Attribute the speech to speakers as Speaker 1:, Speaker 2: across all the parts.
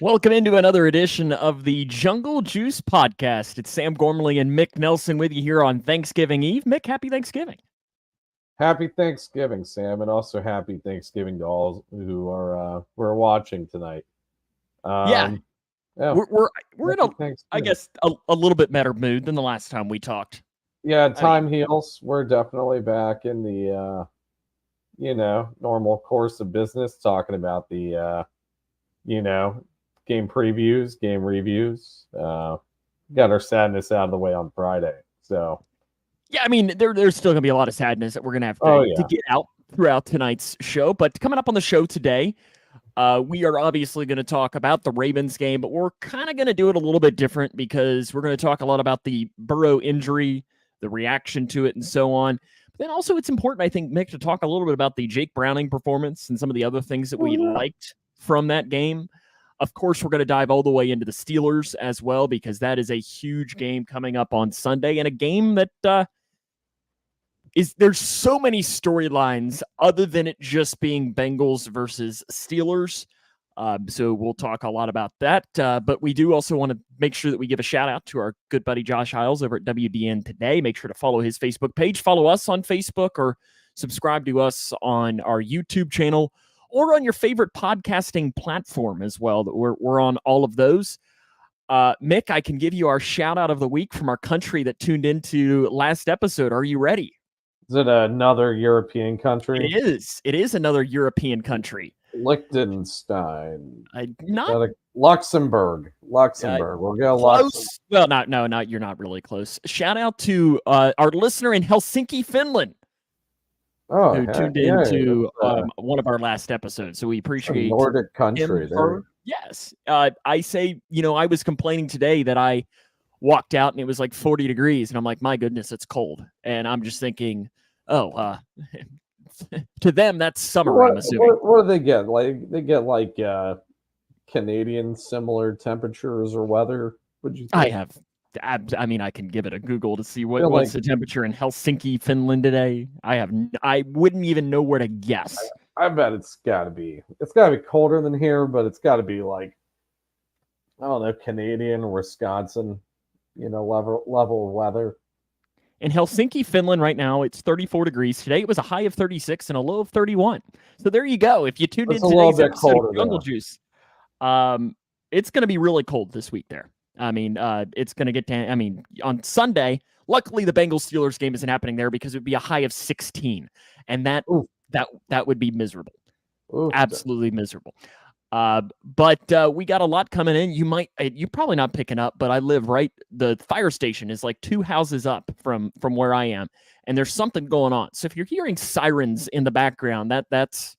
Speaker 1: Welcome into another edition of the Jungle Juice Podcast. It's Sam Gormley and Mick Nelson with you here on Thanksgiving Eve. Mick, happy Thanksgiving.
Speaker 2: Happy Thanksgiving, Sam, and also happy Thanksgiving to all who are watching tonight.
Speaker 1: Yeah,
Speaker 2: Um, yeah,
Speaker 1: we're in
Speaker 2: happy
Speaker 1: a, I
Speaker 2: Thanksgiving.
Speaker 1: guess, a little bit better mood than the last time we talked.
Speaker 2: Yeah,
Speaker 1: I mean,
Speaker 2: time heals. We're definitely back in the normal course of business, talking about the you know game previews, game reviews. Got our sadness out of the way on Friday, so
Speaker 1: yeah, I mean, there's still gonna be a lot of sadness that we're gonna have
Speaker 2: oh
Speaker 1: to
Speaker 2: yeah,
Speaker 1: get out throughout tonight's show. But coming up on the show today, we are obviously going to talk about the Ravens game, but we're kind of going to do it a little bit different because we're going to talk a lot about the Burrow injury, the reaction to it, and so on. But then also, it's important, I think, Mick, to talk a little bit about the Jake Browning performance and some of the other things that we
Speaker 2: yeah.
Speaker 1: liked from that game. Of course, we're going to dive all the way into the Steelers as well because that is a huge game coming up on Sunday and a game that there's so many storylines other than it just being Bengals versus Steelers. So we'll talk a lot about that. But we do also want to make sure that we give a shout out to our good buddy Josh Hiles over at WDN Today. Make sure to follow his Facebook page, follow us on Facebook, or subscribe to us on our YouTube channel or on your favorite podcasting platform as well. That we're on all of those. Mick, I can give you our shout out of the week from our country that tuned into last episode. Are you ready?
Speaker 2: Is it another European country?
Speaker 1: It is. It is another European country.
Speaker 2: Liechtenstein.
Speaker 1: Not
Speaker 2: Luxembourg. Luxembourg. We'll go
Speaker 1: close.
Speaker 2: Luxembourg.
Speaker 1: Well, not. You're not really close. Shout out to our listener in Helsinki, Finland,
Speaker 2: Oh,
Speaker 1: who
Speaker 2: heck,
Speaker 1: tuned
Speaker 2: yeah,
Speaker 1: into
Speaker 2: it's
Speaker 1: one of our last episodes. So we
Speaker 2: a
Speaker 1: appreciate
Speaker 2: Nordic country
Speaker 1: him.
Speaker 2: there.
Speaker 1: Yes. I say, I was complaining today that I walked out and it was like 40 degrees, and I'm like, my goodness, it's cold. And I'm just thinking, oh, to them that's summer. I'm assuming.
Speaker 2: What do they get? Like they get like Canadian similar temperatures or weather? Would you think?
Speaker 1: I mean, I can give it a Google to see
Speaker 2: Feel
Speaker 1: what's
Speaker 2: like
Speaker 1: the temperature in Helsinki, Finland today. I wouldn't even know where to guess.
Speaker 2: I bet it's gotta be colder than here, but it's gotta be like I don't know, Canadian or Wisconsin, level of weather.
Speaker 1: In Helsinki, Finland, right now, it's 34 degrees. Today, it was a high of 36 and a low of 31. So there you go. If you tuned in
Speaker 2: It's a little
Speaker 1: today's
Speaker 2: bit
Speaker 1: episode
Speaker 2: colder
Speaker 1: of Jungle
Speaker 2: there.
Speaker 1: Juice, it's going to be really cold this week there. I mean, it's going to get down. I mean, on Sunday, luckily the Bengals-Steelers game isn't happening there because it would be a high of 16, and that
Speaker 2: Oof.
Speaker 1: would be miserable.
Speaker 2: Oof.
Speaker 1: Absolutely miserable. But we got a lot coming in. You're probably not picking up, but I live right. The fire station is like 2 houses up from where I am, and there's something going on. So if you're hearing sirens in the background, that's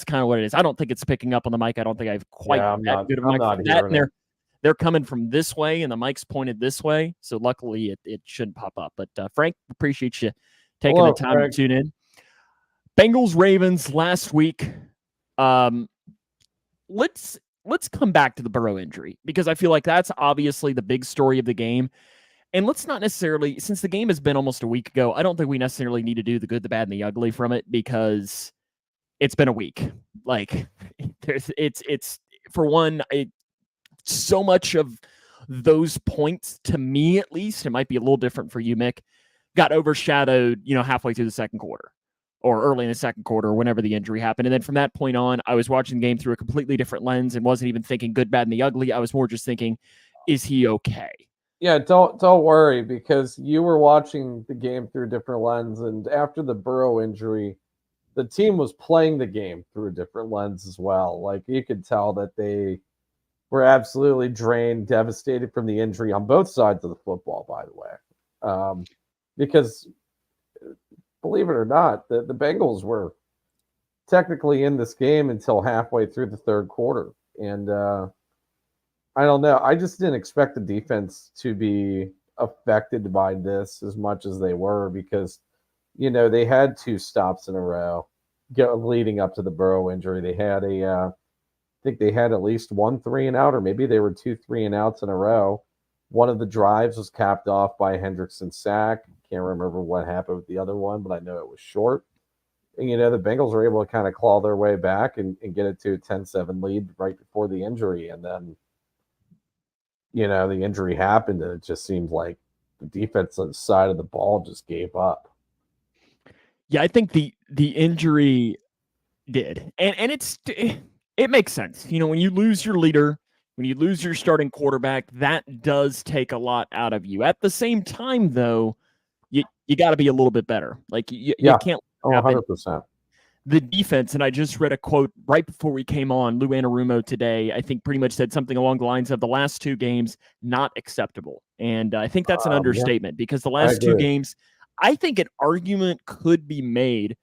Speaker 1: kind of what it is. I don't think it's picking up on the mic. I don't think I have quite
Speaker 2: Yeah, I'm
Speaker 1: that
Speaker 2: not
Speaker 1: good of a
Speaker 2: I'm
Speaker 1: mic
Speaker 2: not
Speaker 1: for that.
Speaker 2: hearing
Speaker 1: And
Speaker 2: it.
Speaker 1: they're coming from this way, and the mic's pointed this way. So luckily, it shouldn't pop up. But Frank, appreciate you taking
Speaker 2: Hello,
Speaker 1: the time
Speaker 2: Frank.
Speaker 1: to tune in. Bengals Ravens last week. Let's come back to the Burrow injury because I feel like that's obviously the big story of the game. And let's not necessarily, since the game has been almost a week ago, I don't think we necessarily need to do the good, the bad, and the ugly from it because it's been a week. Like, it's for one, so much of those points, to me at least, it might be a little different for you, Mick, got overshadowed, halfway through the second quarter or early in the second quarter, whenever the injury happened. And then from that point on, I was watching the game through a completely different lens and wasn't even thinking good, bad, and the ugly. I was more just thinking, is he okay?
Speaker 2: Yeah, don't worry because you were watching the game through a different lens, and after the Burrow injury, the team was playing the game through a different lens as well. Like you could tell that they were absolutely drained, devastated from the injury on both sides of the football. By the way, because believe it or not, the Bengals were technically in this game until halfway through the third quarter, and I don't know. I just didn't expect the defense to be affected by this as much as they were because, they had 2 stops in a row leading up to the Burrow injury. They had I think they had at least 1 3-and-out, or maybe they were 2 3-and-outs in a row. One of the drives was capped off by a Hendrickson sack. Can't remember what happened with the other one, but I know it was short. the Bengals were able to kind of claw their way back and get it to a 10-7 lead right before the injury. And then, the injury happened, and it just seemed like the defensive side of the ball just gave up.
Speaker 1: Yeah, I think the injury did. And it makes sense. When you lose your leader, when you lose your starting quarterback, that does take a lot out of you. At the same time, though, you got to be a little bit better. Like you can't happen.
Speaker 2: 100%.
Speaker 1: The defense, and I just read a quote right before we came on, Lou Anarumo today, I think pretty much said something along the lines of the last two games, not acceptable. And I think that's an understatement because the last two games, I think an argument could be made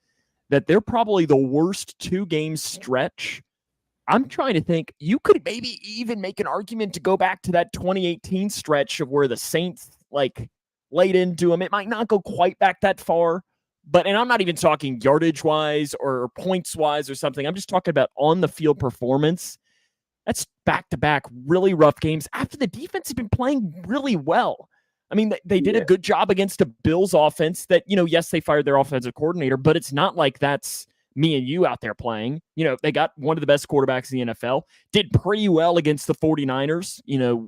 Speaker 1: that they're probably the worst 2-game stretch. I'm trying to think, you could maybe even make an argument to go back to that 2018 stretch of where the Saints laid into them. It might not go quite back that far, and I'm not even talking yardage wise or points wise or something. I'm just talking about on the field performance. That's back-to-back really rough games after the defense has been playing really well. I mean, they did a good job against a Bills offense that, yes, they fired their offensive coordinator, but it's not like that's me and you out there playing. They got one of the best quarterbacks in the NFL, did pretty well against the 49ers,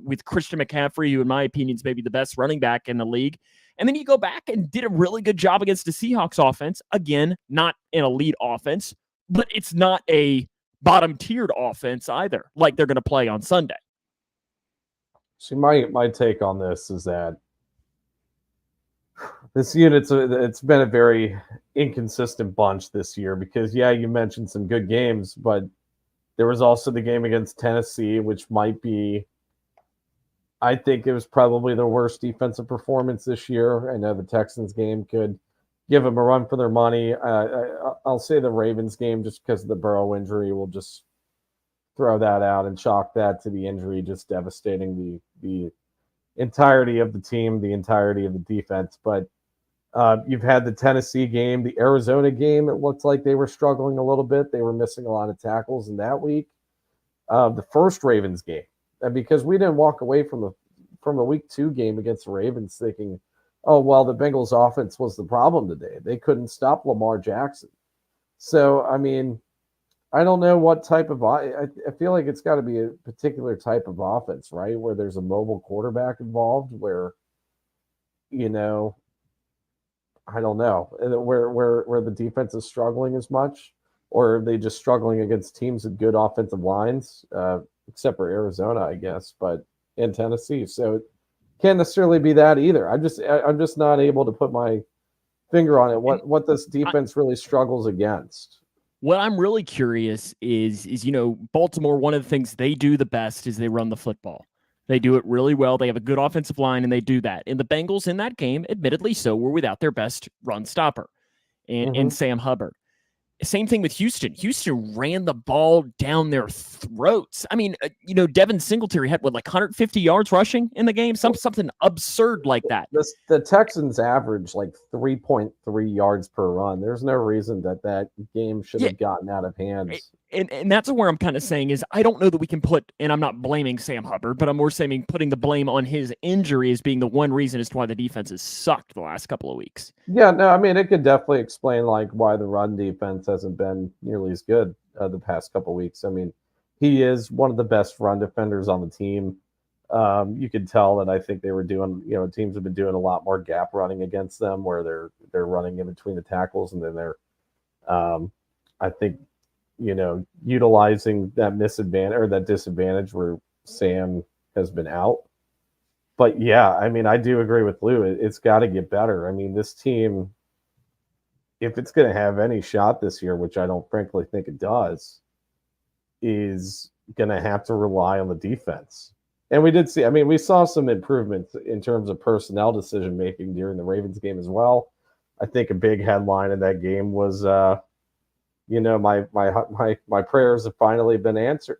Speaker 1: with Christian McCaffrey, who in my opinion is maybe the best running back in the league. And then you go back and did a really good job against the Seahawks offense. Again, not an elite offense, but it's not a bottom-tiered offense either, like they're going to play on Sunday.
Speaker 2: See, my take on this is that this unit's it's been a very inconsistent bunch this year because, you mentioned some good games, but there was also the game against Tennessee, which might be, I think it was probably the worst defensive performance this year. I know the Texans game could give them a run for their money. I'll say the Ravens game just because of the Burrow injury. We'll just throw that out and chalk that to the injury, just devastating the entirety of the team, the entirety of the defense. But you've had the Tennessee game, the Arizona game. It looked like they were struggling a little bit. They were missing a lot of tackles in that week. The first Ravens game, and because we didn't walk away from the week 2 game against the Ravens thinking, oh, well, the Bengals offense was the problem today. They couldn't stop Lamar Jackson. So, I mean, I don't know what type of – I feel like it's got to be a particular type of offense, right, where there's a mobile quarterback involved where, I don't know, where the defense is struggling as much, or are they just struggling against teams with good offensive lines, except for Arizona, I guess, and Tennessee. So it can't necessarily be that either. I'm just not able to put my finger on it. What this defense really struggles against.
Speaker 1: What I'm really curious is Baltimore, one of the things they do the best is they run the football. They do it really well. They have a good offensive line, and they do that. And the Bengals in that game, admittedly so, were without their best run stopper and Sam Hubbard. Same thing with Houston. Houston ran the ball down their throats. I mean, Devin Singletary had 150 yards rushing in the game, something absurd like that.
Speaker 2: The Texans average 3.3 yards per run. There's no reason that game should have gotten out of hand.
Speaker 1: And that's where I'm kind of saying is I don't know that we can put, and I'm not blaming Sam Hubbard, but I'm more saying putting the blame on his injury as being the one reason as to why the defense has sucked the last couple of weeks.
Speaker 2: Yeah, no, I mean, it could definitely explain why the run defense hasn't been nearly as good the past couple of weeks. I mean, he is one of the best run defenders on the team. You could tell that I think they were doing, teams have been doing a lot more gap running against them where they're running in between the tackles, and then they're, I think, utilizing that disadvantage where Sam has been out. But yeah, I mean, I do agree with Lou. It's got to get better. I mean, this team, if it's going to have any shot this year, which I don't frankly think it does, is going to have to rely on the defense. And we saw some improvements in terms of personnel decision-making during the Ravens game as well. I think a big headline in that game was, my prayers have finally been answered.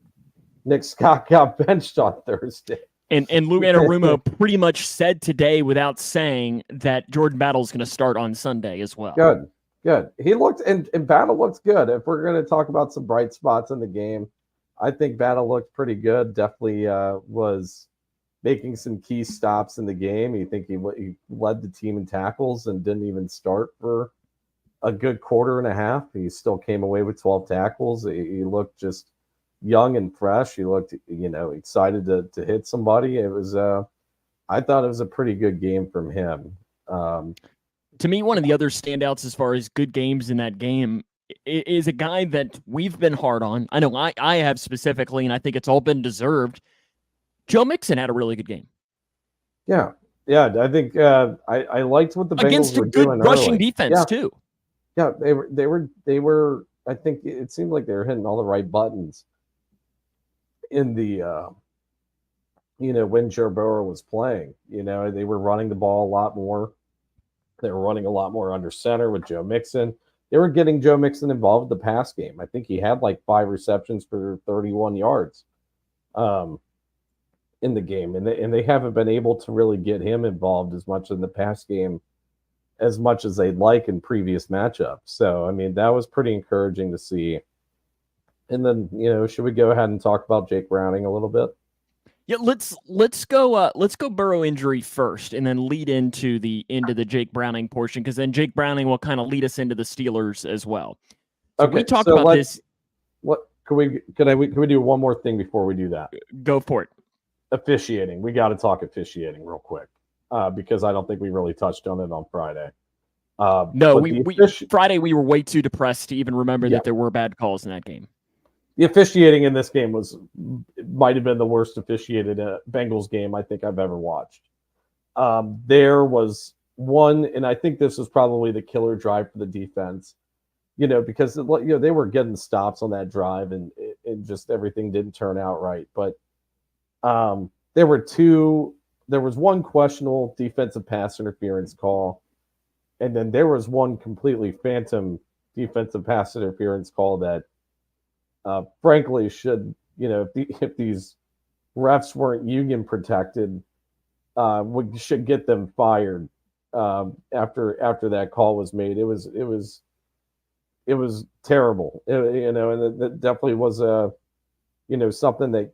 Speaker 2: Nick Scott got benched on Thursday.
Speaker 1: And Lou Anarumo pretty much said today without saying that Jordan Battle's going to start on Sunday as well.
Speaker 2: Good. He looked, and Battle looks good. If we're going to talk about some bright spots in the game, I think Battle looked pretty good. Definitely was making some key stops in the game. He led the team in tackles and didn't even start for a good quarter and a half. He still came away with 12 tackles. He looked just young and fresh. He looked, excited to hit somebody. It was, I thought it was a pretty good game from him.
Speaker 1: To me, one of the other standouts as far as good games in that game is a guy that we've been hard on. I know I have specifically, and I think it's all been deserved. Joe Mixon had a really good game.
Speaker 2: Yeah. I think I liked what the Bengals
Speaker 1: against a
Speaker 2: were
Speaker 1: good
Speaker 2: doing
Speaker 1: rushing
Speaker 2: early.
Speaker 1: defense too.
Speaker 2: Yeah, they were. I think it seemed like they were hitting all the right buttons in the when Joe Burrow was playing. They were running the ball a lot more. They were running a lot more under center with Joe Mixon. They were getting Joe Mixon involved in the pass game. I think he had like 5 receptions for 31 yards in the game, and they haven't been able to really get him involved as much in the pass game as much as they'd like in previous matchups. So, I mean, that was pretty encouraging to see. And then, should we go ahead and talk about Jake Browning a little bit?
Speaker 1: Yeah, let's go Burrow injury first, and then lead into the Jake Browning portion, because then Jake Browning will kind of lead us into the Steelers as well. So
Speaker 2: okay,
Speaker 1: we talked about this.
Speaker 2: What can we do one more thing before we do that?
Speaker 1: Go for it.
Speaker 2: Officiating. We got to talk officiating real quick because I don't think we really touched on it on Friday.
Speaker 1: No, Friday we were way too depressed to even remember that there were bad calls in that game.
Speaker 2: The officiating in this game might have been the worst officiated Bengals game I think I've ever watched. There was one, and I think this was probably the killer drive for the defense, because they were getting stops on that drive, and it just everything didn't turn out right. But there was one questionable defensive pass interference call, and then there was one completely phantom defensive pass interference call that frankly should, if these refs weren't union protected, we should get them fired after that call was made. It was terrible, and it definitely was something that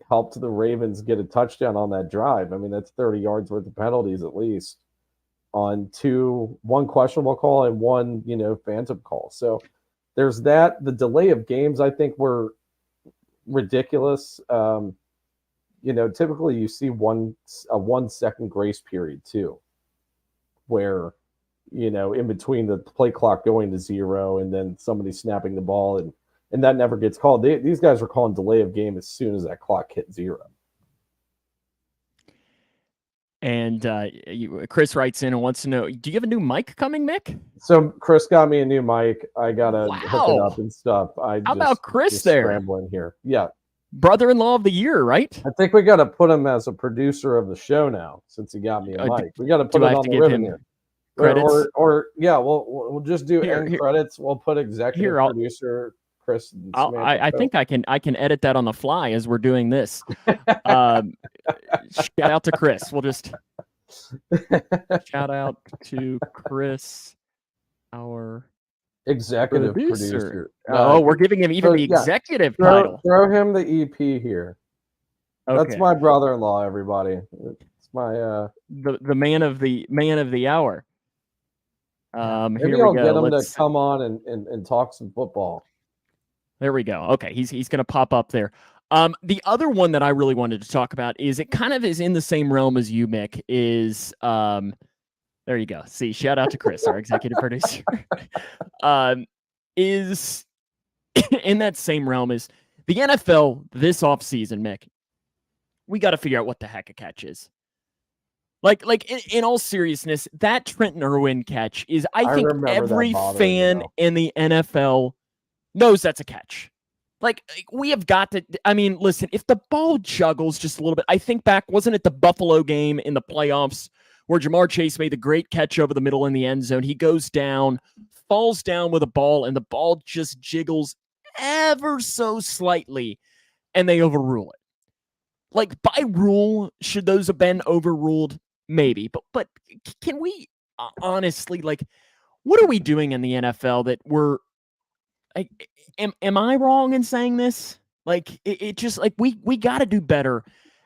Speaker 2: helped the Ravens get a touchdown on that drive. I mean, that's 30 yards worth of penalties at least on one questionable call and one, phantom call. So there's that. The delay of games, I think, were ridiculous. Typically you see a 1 second grace period too, where, in between the play clock going to 0 and then somebody snapping the ball, and that never gets called. These guys were calling delay of game as soon as that clock hit 0.
Speaker 1: And Chris writes in and wants to know, do you have a new mic coming, Mick?
Speaker 2: So Chris got me a new mic. I got to hook it up and stuff.
Speaker 1: How about Chris there?
Speaker 2: Scrambling here. Yeah.
Speaker 1: Brother-in-law of the year, right?
Speaker 2: I think we got to put him as a producer of the show now, since he got me a mic. We got to put it on the ribbon here.
Speaker 1: Credits?
Speaker 2: Or we'll just do end credits. We'll put executive producer Chris.
Speaker 1: I think I can edit that on the fly as we're doing this. Shout out to Chris. We'll just shout out to Chris, our
Speaker 2: executive producer.
Speaker 1: We're giving him even the executive title.
Speaker 2: Throw him the EP here. Okay. That's my brother-in-law, everybody. It's my
Speaker 1: the man of the hour.
Speaker 2: Maybe I'll get him to come on and talk some football.
Speaker 1: There we go. Okay, he's going to pop up there. The other one that I really wanted to talk about is it kind of is in the same realm as you, Mick, is there you go. See, shout out to Chris, our executive producer. Is in that same realm as the NFL this offseason, Mick. We got to figure out what the heck a catch is. Like in all seriousness, that Trenton Irwin catch is, I think every fan in the NFL knows that's a catch. Like, we have got to, I mean, listen, if the ball juggles just a little bit, I think back, wasn't it the Buffalo game in the playoffs where Jamar Chase made the great catch over the middle in the end zone? He goes down, falls down with a ball, and the ball just jiggles ever so slightly, and they overrule it. Like, by rule, should those have been overruled? Maybe. But can we honestly, like, what are we doing in the NFL that we're, like, am I wrong in saying this? Like, it just, like, we got to do better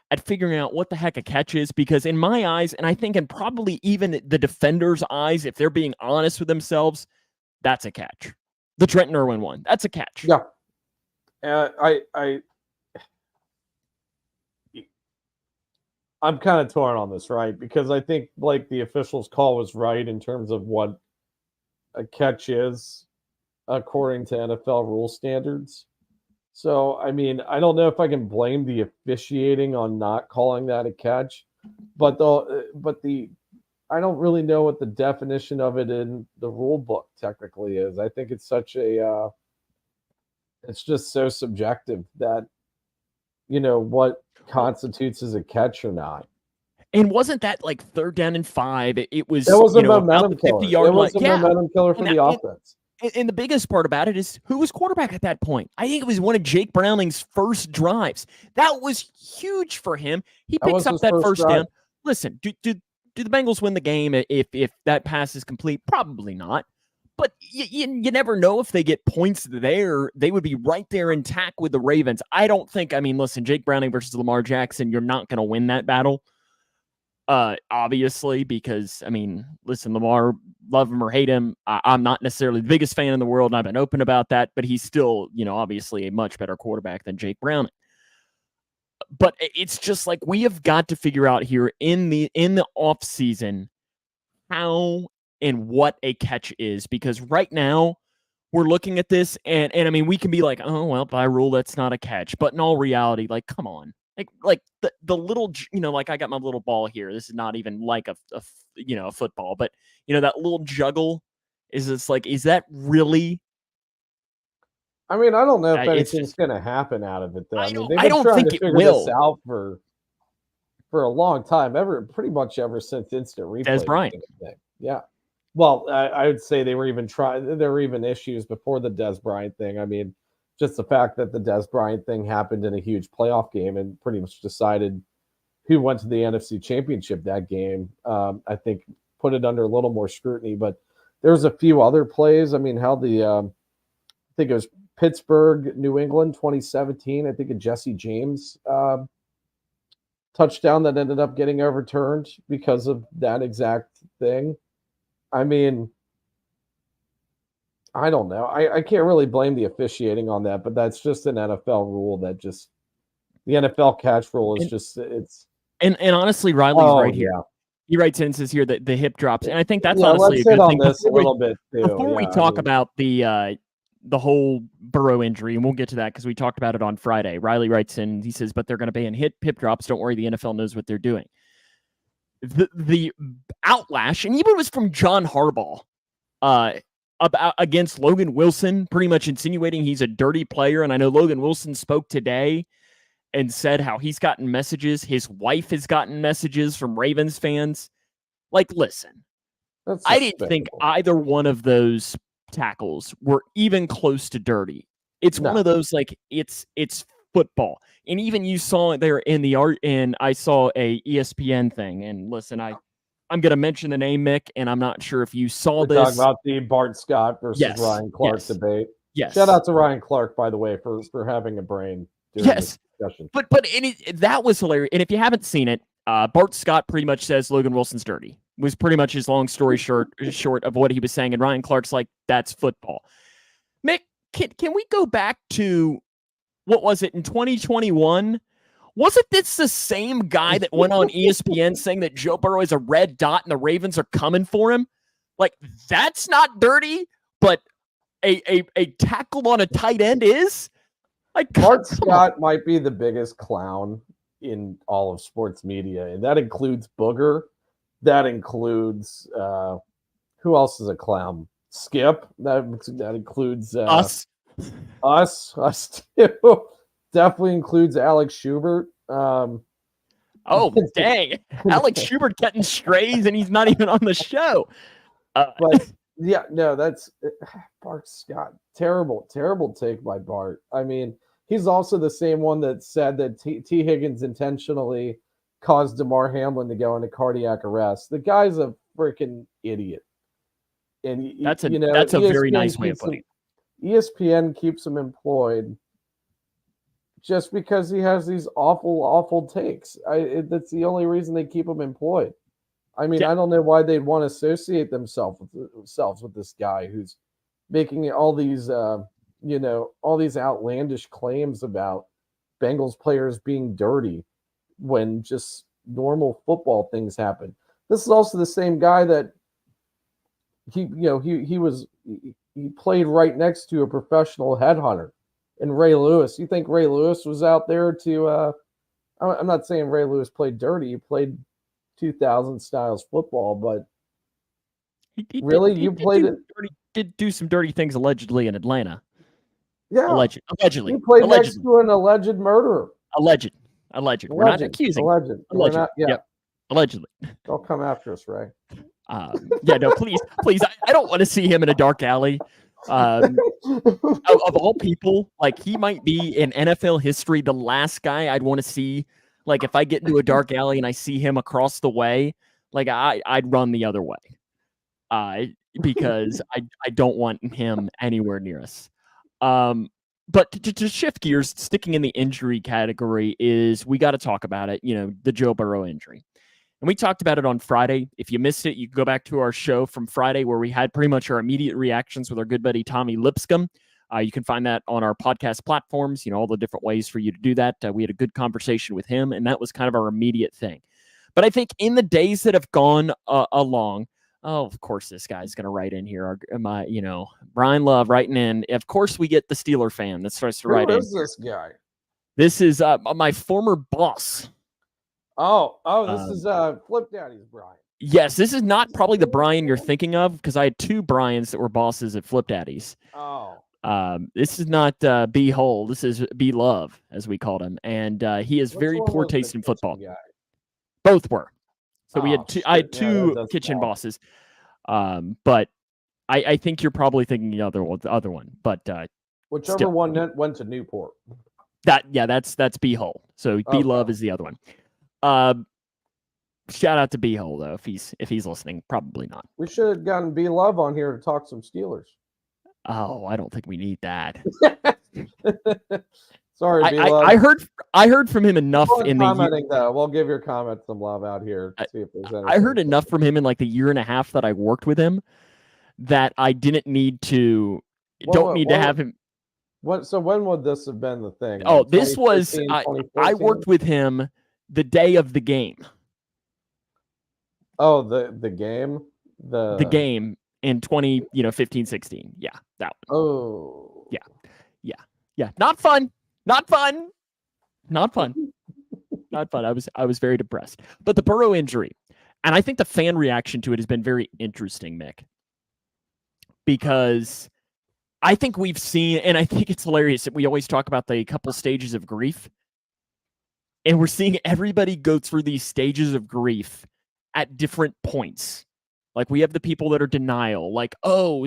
Speaker 1: at figuring out what the heck a catch is, because in my eyes, and I think in probably even the defenders' eyes, if they're being honest with themselves, That's a catch. The Trenton Irwin one. That's a catch.
Speaker 2: Yeah. I'm kind of torn on this, right? Because I think like the official's call was right in terms of what a catch is according to NFL rule standards. So, I mean, I don't know if I can blame the officiating on not calling that a catch, but I don't really know what the definition of it in the rule book technically is. I think it's it's just so subjective that, what constitutes as a catch or not.
Speaker 1: And wasn't that like 3rd down and 5? It was,
Speaker 2: That was a
Speaker 1: about
Speaker 2: momentum
Speaker 1: the
Speaker 2: killer.
Speaker 1: 50-yard
Speaker 2: It was
Speaker 1: line.
Speaker 2: a momentum killer for the offense.
Speaker 1: And the biggest part about it is who was quarterback at that point. I think it was one of Jake Browning's first drives. That was huge for him. He picks up that first down. Listen, do the Bengals win the game if that pass is complete? Probably not. But you never know if they get points there. They would be right there intact with the Ravens. I don't think, listen, Jake Browning versus Lamar Jackson, you're not going to win that battle. Obviously, because, listen, Lamar, love him or hate him, I'm not necessarily the biggest fan in the world, and I've been open about that, but he's still, obviously a much better quarterback than Jake Browning. But it's just like we have got to figure out here in the off season how and what a catch is, because right now we're looking at this and we can be like, oh, well, by rule, that's not a catch. But in all reality, like, come on. Like the little, like I got my little ball here. This is not even like a football, but that little juggle is that really?
Speaker 2: I don't know if anything's going to happen out of it though.
Speaker 1: I don't think it will.
Speaker 2: This out for a long time, pretty much ever since instant replay.
Speaker 1: Dez Bryant.
Speaker 2: Yeah. Well, I would say there were even issues before the Dez Bryant thing. Just the fact that the Dez Bryant thing happened in a huge playoff game and pretty much decided who went to the NFC Championship that game, I think put it under a little more scrutiny. But there's a few other plays. I think it was Pittsburgh, New England, 2017. I think a Jesse James touchdown that ended up getting overturned because of that exact thing. I don't know. I can't really blame the officiating on that, but that's just an NFL rule that just the NFL catch rule is
Speaker 1: and honestly, Riley's right here. Yeah. He writes in and says here that the hip drops, and I think that's honestly
Speaker 2: let's hit on this a little bit too.
Speaker 1: Before we talk about the whole Burrow injury, and we'll get to that because we talked about it on Friday. Riley writes in, he says, but they're going to ban hip drops. Don't worry, the NFL knows what they're doing. The outlash, and even it was from John Harbaugh, about against Logan Wilson, pretty much insinuating he's a dirty player. And I know Logan Wilson spoke today and said how he's gotten messages. His wife has gotten messages from Ravens fans. Like, listen, I didn't think either one of those tackles were even close to dirty. It's one of those, like, it's football. And even you saw it there in the art, and I saw a ESPN thing. And listen, I'm going to mention the name, Mick, and I'm not sure if you saw this.
Speaker 2: Talking about the Bart Scott versus Ryan Clark debate.
Speaker 1: Yes.
Speaker 2: Shout out to Ryan Clark, by the way, for having a brain.
Speaker 1: Yes. But that was hilarious. And if you haven't seen it, Bart Scott pretty much says Logan Wilson's dirty. Was pretty much his long story short of what he was saying. And Ryan Clark's like, that's football. Mick, can we go back to, what was it, in 2021? Wasn't this the same guy that went on ESPN saying that Joe Burrow is a red dot and the Ravens are coming for him? Like, that's not dirty, but a tackle on a tight end is? Like,
Speaker 2: Bart Scott might be the biggest clown in all of sports media, and that includes Booger. That includes who else is a clown? Skip. That includes
Speaker 1: us.
Speaker 2: Us too. Definitely includes Alex Schubert.
Speaker 1: Oh, dang. Alex Schubert getting strays and he's not even on the show.
Speaker 2: But yeah, no, that's Bart Scott. Terrible take by Bart. He's also the same one that said that T. Higgins intentionally caused DeMar Hamlin to go into cardiac arrest. The guy's a freaking idiot. And
Speaker 1: that's a very nice way of putting it.
Speaker 2: ESPN keeps him employed just because he has these awful takes. That's the only reason they keep him employed. I don't know why they'd want to associate themselves with this guy who's making all these all these outlandish claims about Bengals players being dirty when just normal football things happen. This is also the same guy that he played right next to a professional headhunter in Ray Lewis. You think Ray Lewis was out there to I'm not saying Ray Lewis played dirty. He played 2000 styles football, but really, you played it.
Speaker 1: Did do some dirty things allegedly in Atlanta.
Speaker 2: Yeah,
Speaker 1: allegedly.
Speaker 2: You played next to an alleged murderer.
Speaker 1: Alleged. We're not accusing.
Speaker 2: Alleged. We're not, yeah.
Speaker 1: Yep. Allegedly.
Speaker 2: Don't come after us, Ray.
Speaker 1: No, please. I don't want to see him in a dark alley. Of all people, like, he might be in NFL history the last guy I'd want to see. Like, if I get into a dark alley and I see him across the way, like, I'd run the other way. Because I don't want him anywhere near us. But to shift gears, sticking in the injury category, is we got to talk about it, the Joe Burrow injury. And we talked about it on Friday. If you missed it, you can go back to our show from Friday where we had pretty much our immediate reactions with our good buddy Tommy Lipscomb. You can find that on our podcast platforms, all the different ways for you to do that. We had a good conversation with him, and that was kind of our immediate thing. But I think in the days that have gone along, of course, this guy's going to write in here. Brian Love writing in. Of course, we get the Steeler fan that starts to write in.
Speaker 2: Who is this guy?
Speaker 1: This is my former boss.
Speaker 2: This is Flip Daddy's Brian.
Speaker 1: Yes, this is not probably the Brian you're thinking of, because I had two Brians that were bosses at Flip Daddy's. This is not B Hole. This is B Love, as we called him, and he has very poor taste in football. Guy? Both were. So we had two. I had two kitchen bosses, but I think you're probably thinking the other one. But
Speaker 2: whichever one went to Newport.
Speaker 1: That's B Hole. So B Love is the other one. Shout out to B Hole though, if he's listening. Probably not.
Speaker 2: We should have gotten B Love on here to talk some Steelers.
Speaker 1: Oh, I don't think we need that.
Speaker 2: Sorry, B Love.
Speaker 1: I heard from him enough in
Speaker 2: commenting though. We'll give your comment some love out here. See if there's anything.
Speaker 1: I heard enough from him in like the year and a half that I worked with him that I didn't need to. To have him.
Speaker 2: So when would this have been the thing?
Speaker 1: Oh, this was I worked with him the day of the game.
Speaker 2: Oh, the game? The
Speaker 1: game in 15-16. Yeah, that one.
Speaker 2: Oh.
Speaker 1: Yeah. Not fun. I was very depressed. But the Burrow injury, and I think the fan reaction to it has been very interesting, Mick. Because I think we've seen, and I think it's hilarious that we always talk about the couple stages of grief. And we're seeing everybody go through these stages of grief at different points. Like, we have the people that are denial. Like,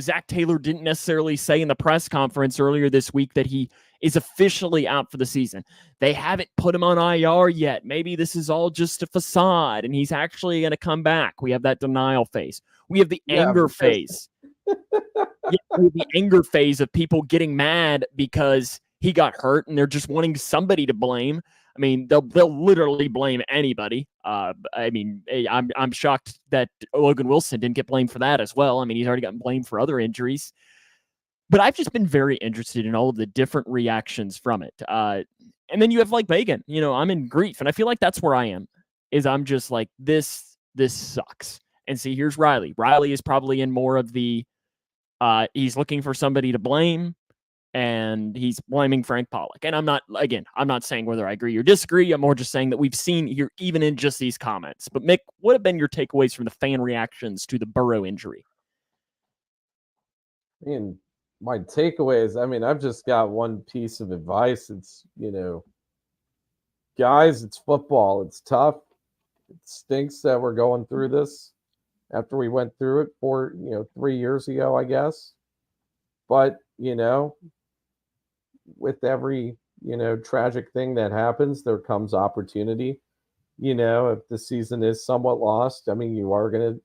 Speaker 1: Zach Taylor didn't necessarily say in the press conference earlier this week that he is officially out for the season. They haven't put him on IR yet. Maybe this is all just a facade and he's actually going to come back. We have that denial phase. We have the anger phase. The anger phase of people getting mad because he got hurt and they're just wanting somebody to blame. I mean, they'll literally blame anybody. I'm shocked that Logan Wilson didn't get blamed for that as well. I mean, he's already gotten blamed for other injuries. But I've just been very interested in all of the different reactions from it. And then you have like Megan. I'm in grief, and I feel like that's where I am. Is I'm just like, this sucks. And see, here's Riley. Riley is probably in more of the he's looking for somebody to blame. And he's blaming Frank Pollock. And I'm not saying whether I agree or disagree. I'm more just saying that we've seen here, even in just these comments. But Mick, what have been your takeaways from the fan reactions to the Burrow injury?
Speaker 2: My takeaways, I've just got one piece of advice. It's, guys, it's football. It's tough. It stinks that we're going through this after we went through it 3 years ago, I guess. But, with every, tragic thing that happens, there comes opportunity. If the season is somewhat lost, you are going to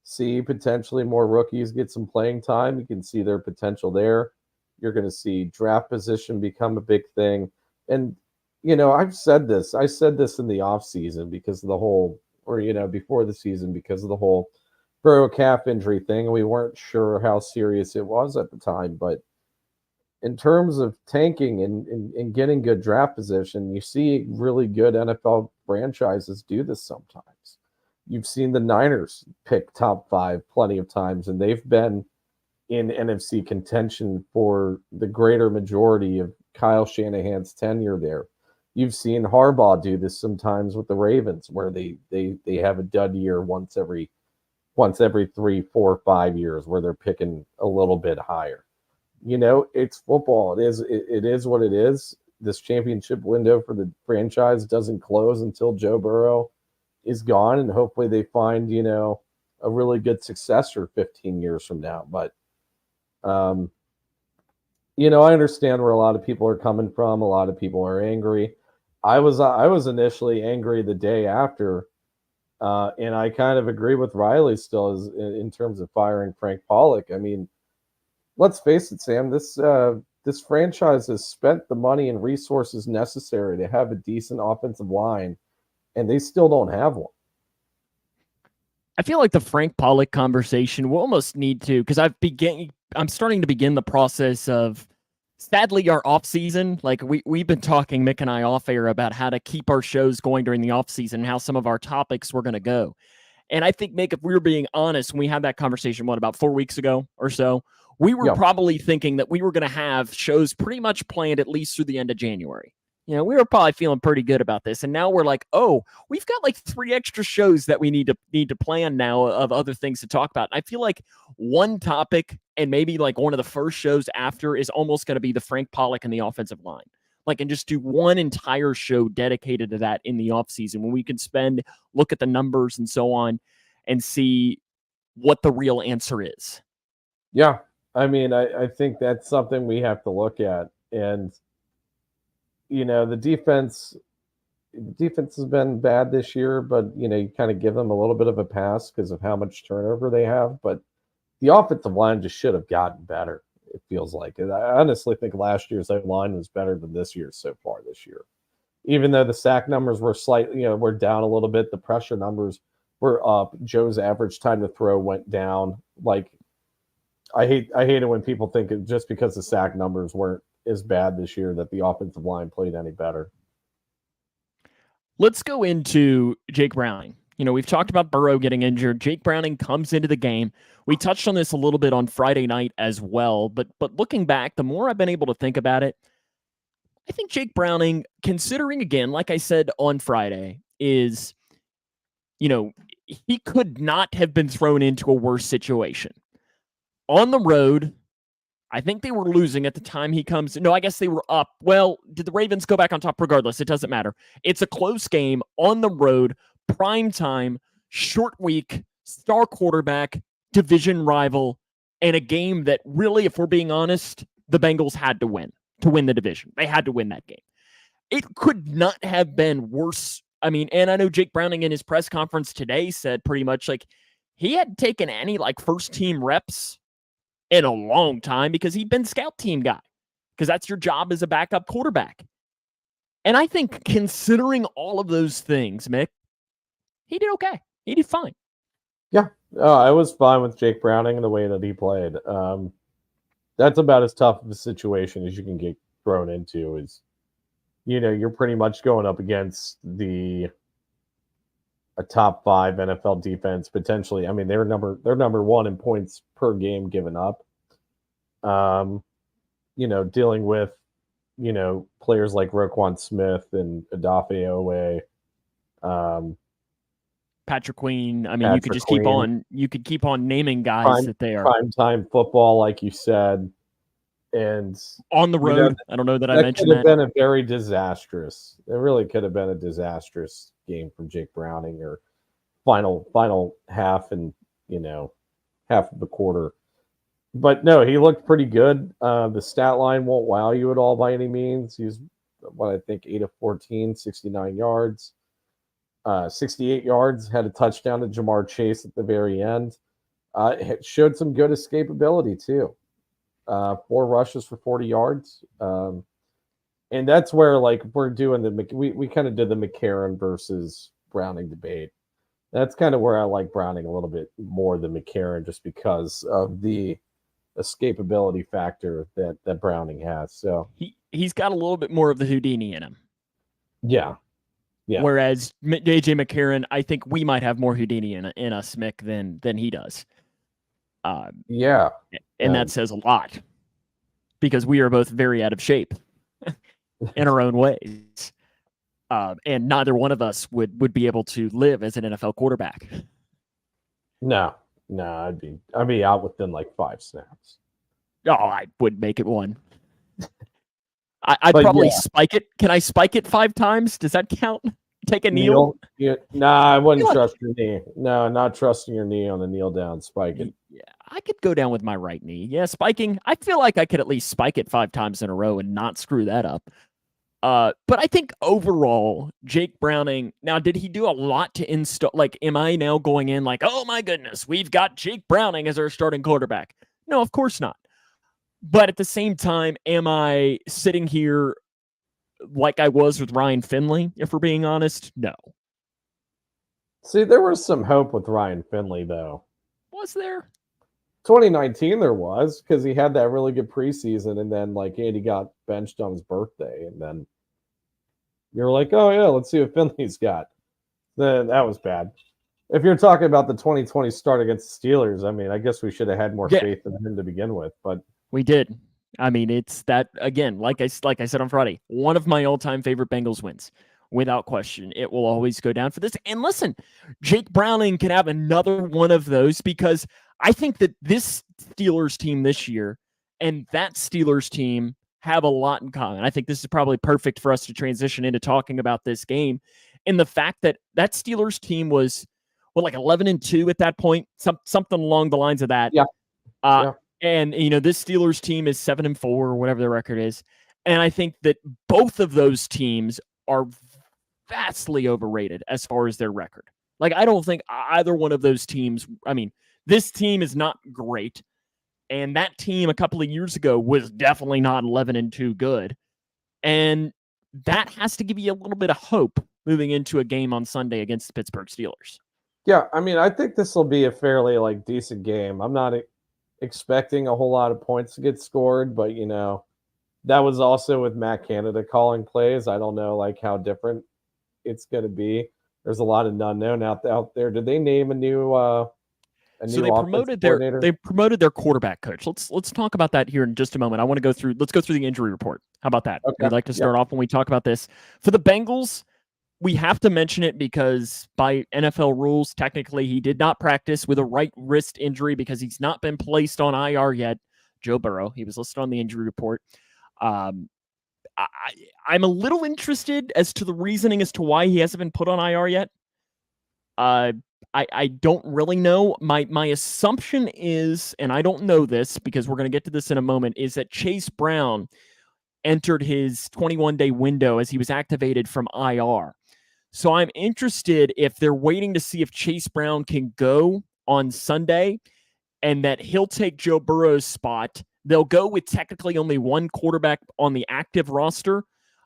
Speaker 2: see potentially more rookies get some playing time. You can see their potential there. You're going to see draft position become a big thing. And, I've said this. I said this in the off season because of the whole, before the season because of the whole throw calf injury thing. We weren't sure how serious it was at the time, but in terms of tanking and getting good draft position, you see really good NFL franchises do this sometimes. You've seen the Niners pick top 5 plenty of times, and they've been in NFC contention for the greater majority of Kyle Shanahan's tenure there. You've seen Harbaugh do this sometimes with the Ravens, where they have a dud year once every 3, 4, 5 years, where they're picking a little bit higher. It's football. It is what it is. This championship window for the franchise doesn't close until Joe Burrow is gone, and hopefully they find, a really good successor 15 years from now. But I understand where a lot of people are coming from. A lot of people are angry. I was initially angry the day after, and I kind of agree with Riley still in terms of firing Frank Pollock. I mean, let's face it, Sam. This franchise has spent the money and resources necessary to have a decent offensive line, and they still don't have one.
Speaker 1: I feel like the Frank Pollock conversation will almost need to, because I'm starting to begin the process of, sadly, our off season. Like we've been talking, Mick and I, off air about how to keep our shows going during the off season and how some of our topics were going to go. And I think, Mick, if we were being honest, when we had that conversation, about 4 weeks ago or so, we were probably thinking that we were going to have shows pretty much planned at least through the end of January. We were probably feeling pretty good about this. And now we're like, oh, we've got like 3 extra shows that we need to plan now of other things to talk about. And I feel like one topic and maybe like one of the first shows after is almost going to be the Frank Pollock and the offensive line. And just do one entire show dedicated to that in the offseason when we can look at the numbers and so on and see what the real answer is.
Speaker 2: Yeah. I mean, I think that's something we have to look at. And, the defense has been bad this year, but, you kind of give them a little bit of a pass because of how much turnover they have. But the offensive line just should have gotten better, it feels like. And I honestly think last year's line was better than this year's so far this year. Even though the sack numbers were slightly, were down a little bit, the pressure numbers were up. Joe's average time to throw went down. I hate it when people think just because the sack numbers weren't as bad this year that the offensive line played any better.
Speaker 1: Let's go into Jake Browning. We've talked about Burrow getting injured. Jake Browning comes into the game. We touched on this a little bit on Friday night as well, but looking back, the more I've been able to think about it, I think Jake Browning, considering, again, like I said on Friday, is, he could not have been thrown into a worse situation. On the road, I think they were losing at the time he comes. No, I guess they were up. Well, did the Ravens go back on top? Regardless, it doesn't matter. It's a close game on the road, prime time, short week, star quarterback, division rival, and a game that really, if we're being honest, the Bengals had to win the division. They had to win that game. It could not have been worse. I mean, and I know Jake Browning in his press conference today said pretty much he hadn't taken any first team reps in a long time because he'd been scout team guy, because that's your job as a backup quarterback. And I think considering all of those things, Mick, he did okay. He did fine.
Speaker 2: Yeah, I was fine with Jake Browning and the way that he played. That's about as tough of a situation as you can get thrown into. Is you're pretty much going up against a top 5 NFL defense potentially. I mean, they're number 1 in points per game given up. Dealing with players like Roquan Smith and Odafe Owe,
Speaker 1: Patrick Queen. I mean, you could just keep on naming guys that they are
Speaker 2: primetime football, like you said, and
Speaker 1: on the road. I don't know that I mentioned that.
Speaker 2: Could have been a very disastrous. It really could have been a disastrous game from Jake Browning, or final half and half of the quarter. But no, he looked pretty good. The stat line won't wow you at all by any means. He's I think 8 of 14, 69 yards. 68 yards, had a touchdown to Jamar Chase at the very end. It showed some good escapability too. 4 rushes for 40 yards. And that's where we're doing we kind of did the McCarron versus Browning debate. That's kind of where I like Browning a little bit more than McCarron, just because of the escapability factor that Browning has. So
Speaker 1: He's got a little bit more of the Houdini in him.
Speaker 2: yeah.
Speaker 1: Whereas AJ McCarron, I think we might have more Houdini in us, Mick, than he does.
Speaker 2: Yeah.
Speaker 1: And that says a lot because we are both very out of shape in our own ways. And neither one of us would be able to live as an NFL quarterback.
Speaker 2: No, I'd be out within like 5 snaps.
Speaker 1: Oh, I would make it one. I'd probably spike it. Can I spike it 5 times? Does that count? Take a kneel?
Speaker 2: Yeah. Nah, I wouldn't trust your knee. No, not trusting your knee on the kneel down. Spike it.
Speaker 1: Yeah, I could go down with my right knee. Yeah, spiking. I feel like I could at least spike it 5 times in a row and not screw that up. But I think overall, Jake Browning, now, did he do a lot to install? Like, am I now going in like, oh my goodness, we've got Jake Browning as our starting quarterback? No, of course not. But at the same time, am I sitting here like I was with Ryan Finley, if we're being honest? No.
Speaker 2: See, there was some hope with Ryan Finley, though.
Speaker 1: Was there?
Speaker 2: 2019 there was, because he had that really good preseason, and then like Andy got benched on his birthday, and then you're like, oh yeah, let's see what Finley's got. Then that was bad. If you're talking about the 2020 start against the Steelers, I mean, I guess we should have had more faith in him to begin with, but
Speaker 1: we did. I mean, it's that, again, like I said on Friday, one of my all-time favorite Bengals wins. Without question, it will always go down for this. And listen, Jake Browning can have another one of those, because I think that this Steelers team this year and that Steelers team have a lot in common. I think this is probably perfect for us to transition into talking about this game, and the fact that that Steelers team was, like 11-2 at that point, something along the lines of that.
Speaker 2: Yeah.
Speaker 1: And, this Steelers team is 7-4 or whatever the record is. And I think that both of those teams are vastly overrated as far as their record. Like, I don't think either one of those teams, I mean, this team is not great. And that team a couple of years ago was definitely not 11-2 good. And that has to give you a little bit of hope moving into a game on Sunday against the Pittsburgh Steelers.
Speaker 2: Yeah, I mean, I think this will be a fairly decent game. I'm not expecting a whole lot of points to get scored, but that was also with Matt Canada calling plays. I don't know how different it's going to be. There's a lot of unknown out there. Did they name a new
Speaker 1: so they promoted their quarterback coach. Let's talk about that here in just a moment. Let's go through the injury report. How about that? Okay. We'd like to start off when we talk about this. For the Bengals, we have to mention it because by NFL rules, technically he did not practice with a right wrist injury because he's not been placed on IR yet. Joe Burrow, he was listed on the injury report. I'm a little interested as to the reasoning as to why he hasn't been put on IR yet. I don't really know. My assumption is, and I don't know this because we're going to get to this in a moment, is that Chase Brown entered his 21-day window as he was activated from IR. So I'm interested if they're waiting to see if Chase Brown can go on Sunday and that he'll take Joe Burrow's spot. They'll go with technically only one quarterback on the active roster,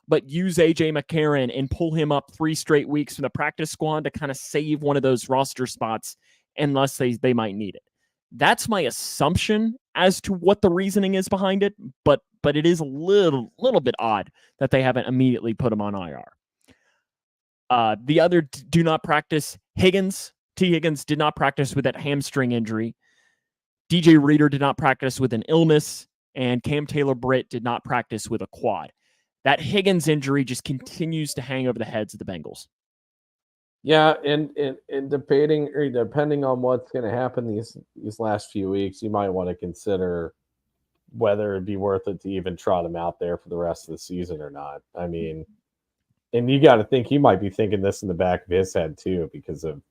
Speaker 1: but use A.J. McCarron and pull him up 3 straight weeks from the practice squad to kind of save one of those roster spots unless they might need it. That's my assumption as to what the reasoning is behind it, but it is a little bit odd that they haven't immediately put him on IR. The other do not practice, Higgins. T. Higgins did not practice with that hamstring injury. DJ Reader did not practice with an illness, and Cam Taylor-Britt did not practice with a quad. That Higgins injury just continues to hang over the heads of the Bengals.
Speaker 2: Yeah, and depending on what's going to happen these last few weeks, you might want to consider whether it'd be worth it to even trot him out there for the rest of the season or not. I mean, and you got to think he might be thinking this in the back of his head too, because of,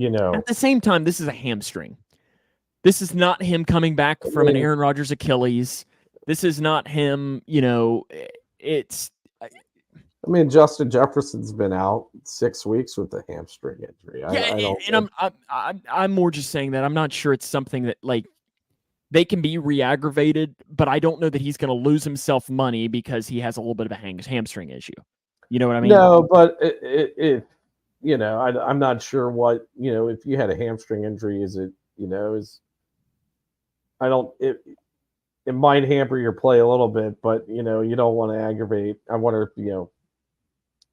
Speaker 1: At the same time, this is a hamstring. This is not him coming back from an Aaron Rodgers Achilles. This is not him, it's...
Speaker 2: I mean, Justin Jefferson's been out 6 weeks with a hamstring injury.
Speaker 1: I'm more just saying that I'm not sure it's something that they can be re-aggravated, but I don't know that he's going to lose himself money because he has a little bit of a hamstring issue. You know what I mean?
Speaker 2: No, but if I'm not sure what, if you had a hamstring injury, is it, I don't, it might hamper your play a little bit, but, you don't want to aggravate. I wonder if,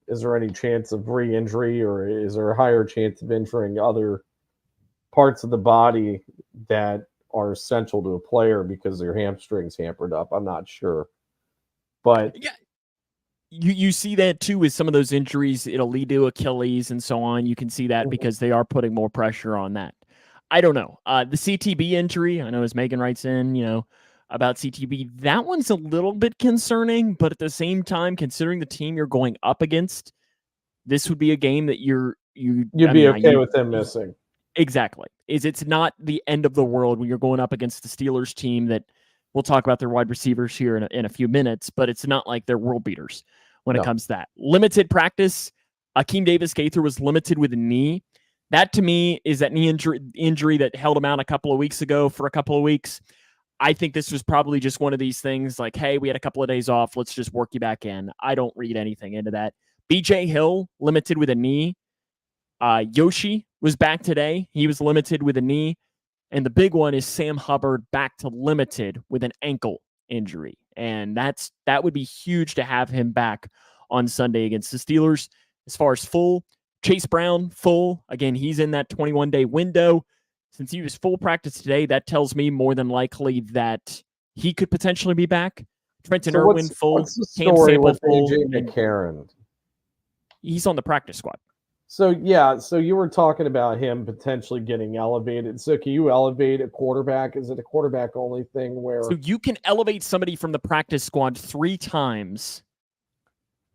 Speaker 2: is there any chance of re-injury, or is there a higher chance of injuring other parts of the body that are essential to a player because their hamstrings hampered up? I'm not sure. But
Speaker 1: yeah, you see that too with some of those injuries. It'll lead to Achilles and so on. You can see that because they are putting more pressure on that. I don't know. The CTB injury, I know as Megan writes in, about CTB, that one's a little bit concerning, but at the same time, considering the team you're going up against, this would be a game that you'd
Speaker 2: be okay with them missing.
Speaker 1: Exactly. It's not the end of the world when you're going up against the Steelers team that we'll talk about their wide receivers here in a few minutes, but it's not like they're world beaters when it comes to that. Limited practice. Akeem Davis-Gaither was limited with a knee. That to me is that knee injury that held him out a couple of weeks ago for a couple of weeks. I think this was probably just one of these things like, hey, we had a couple of days off. Let's just work you back in. I don't read anything into that. BJ Hill, limited with a knee. Yoshi was back today. He was limited with a knee. And the big one is Sam Hubbard back to limited with an ankle injury. And that would be huge to have him back on Sunday against the Steelers. As far as full, Chase Brown, full. Again, he's in that 21-day window. Since he was full practice today, that tells me more than likely that he could potentially be back. Trenton Irwin, full.
Speaker 2: What's the story with AJ McCarron?
Speaker 1: He's on the practice squad.
Speaker 2: So you were talking about him potentially getting elevated. So can you elevate a quarterback? Is it a quarterback only thing where?
Speaker 1: So you can elevate somebody from the practice squad 3 times.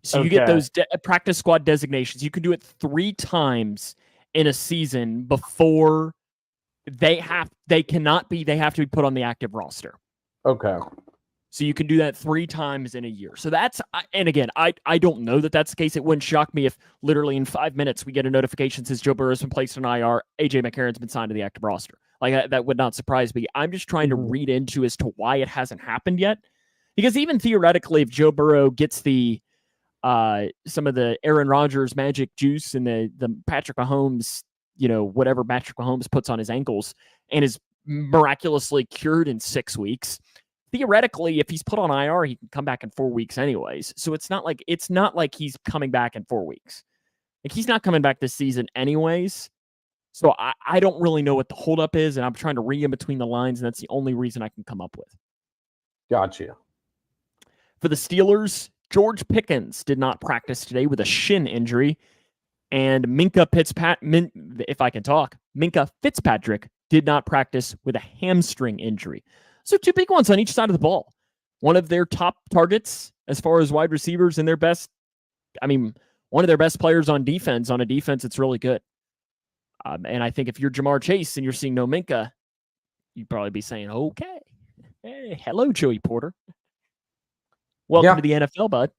Speaker 1: So you get those practice squad designations. You can do it 3 times in a season before they have to be put on the active roster.
Speaker 2: Okay.
Speaker 1: So you can do that 3 times in a year. So that's, and again, I don't know that that's the case. It wouldn't shock me if literally in 5 minutes we get a notification says Joe Burrow has been placed on IR, AJ McCarron's been signed to the active roster. Like that would not surprise me. I'm just trying to read into as to why it hasn't happened yet. Because even theoretically, if Joe Burrow gets the some of the Aaron Rodgers magic juice and the Patrick Mahomes, whatever Patrick Mahomes puts on his ankles and is miraculously cured in 6 weeks, theoretically, if he's put on IR, he can come back in 4 weeks anyways. So it's not like he's coming back in 4 weeks. Like he's not coming back this season anyways. So I don't really know what the holdup is, and I'm trying to read in between the lines, and that's the only reason I can come up with.
Speaker 2: Gotcha.
Speaker 1: For the Steelers, George Pickens did not practice today with a shin injury, and Minka Fitzpatrick did not practice with a hamstring injury. So 2 big ones on each side of the ball. One of their top targets as far as wide receivers and one of their best players on defense, on a defense that's really good. And I think if you're Jamar Chase and you're seeing no Minka, you'd probably be saying, okay, hey, hello, Joey Porter. Welcome to the NFL, bud.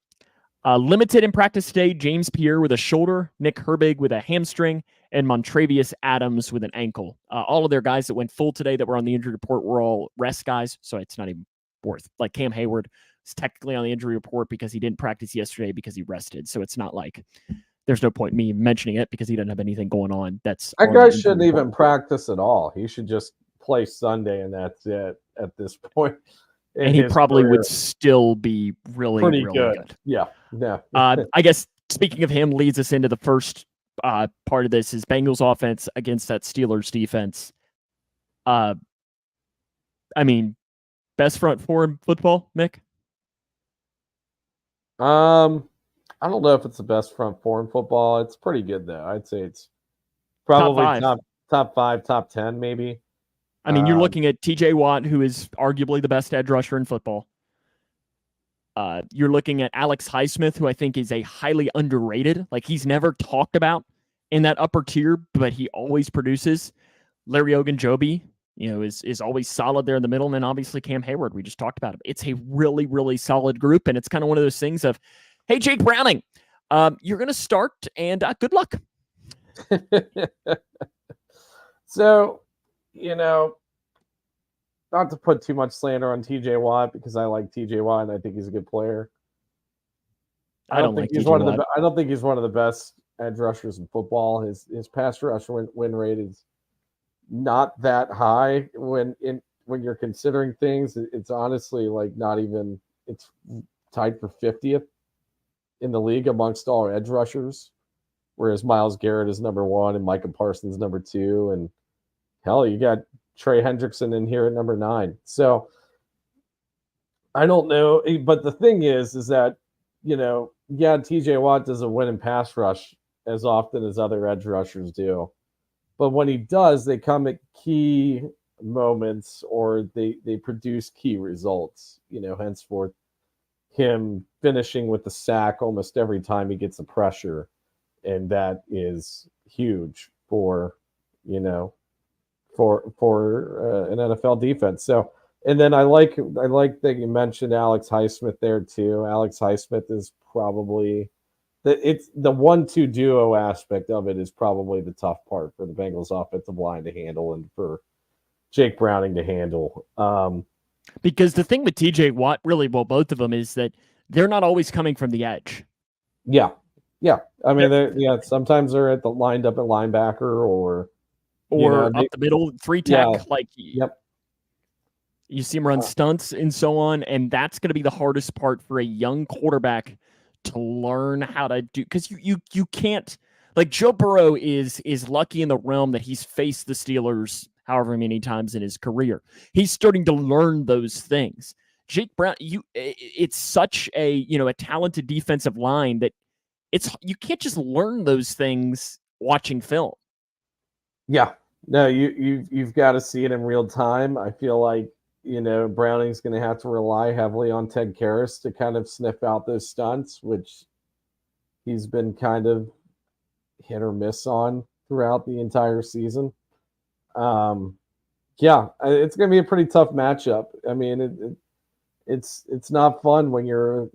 Speaker 1: Limited in practice today, James Pierre with a shoulder, Nick Herbig with a hamstring, and Montravius Adams with an ankle. All of their guys that went full today that were on the injury report were all rest guys, so it's not even worth. Like Cam Hayward is technically on the injury report because he didn't practice yesterday because he rested, so it's not like there's no point in me mentioning it because he doesn't have anything going on. That
Speaker 2: guy shouldn't even practice at all. He should just play Sunday, and that's it at this point.
Speaker 1: And he probably would still be really good.
Speaker 2: Yeah.
Speaker 1: I guess speaking of him leads us into the first part of this is Bengals offense against that Steelers defense. Best front four in football, Mick?
Speaker 2: I don't know if it's the best front four in football. It's pretty good though. I'd say it's probably top 5, top 10 maybe.
Speaker 1: You're looking at TJ Watt, who is arguably the best edge rusher in football. You're looking at Alex Highsmith, who I think is a highly underrated. Like he's never talked about in that upper tier, but he always produces. Larry Ogunjobi, is always solid there in the middle. And then obviously Cam Hayward, we just talked about him. It's a really, really solid group. And it's kind of one of those things of, hey, Jake Browning, you're going to start and good luck.
Speaker 2: So, not to put too much slander on TJ Watt because I like TJ Watt and I think he's a good player. I don't think he's one of the best edge rushers in football. His pass rush win rate is not that high when you're considering things. It's honestly like not even. It's tied for 50th in the league amongst all edge rushers, whereas Myles Garrett is number 1 and Micah Parsons number 2, and hell, you got Trey Hendrickson in here at number 9. So I don't know, but the thing is that, TJ Watt doesn't win in pass rush as often as other edge rushers do. But when he does, they come at key moments or they produce key results, henceforth him finishing with the sack almost every time he gets the pressure. And that is huge for an NFL defense. So, and then I like that you mentioned Alex Highsmith there too. Alex Highsmith is probably the 1-2 duo aspect of it is probably the tough part for the Bengals offensive line to handle and for Jake Browning to handle.
Speaker 1: Because the thing with TJ Watt, really, well, both of them, is that they're not always coming from the edge.
Speaker 2: Yeah. I mean, sometimes they're lined up at linebacker or
Speaker 1: up the middle, 3-tech.
Speaker 2: Yep.
Speaker 1: You see him run stunts and so on, and that's going to be the hardest part for a young quarterback to learn how to do. Because you can't, like, Joe Burrow is lucky in the realm that he's faced the Steelers however many times in his career. He's starting to learn those things. Jake Brown, it's such a talented defensive line that you can't just learn those things watching film.
Speaker 2: Yeah, no, you've got to see it in real time. I feel like Browning's going to have to rely heavily on Ted Karras to kind of sniff out those stunts, which he's been kind of hit or miss on throughout the entire season. It's going to be a pretty tough matchup. I mean, it's not fun when you're,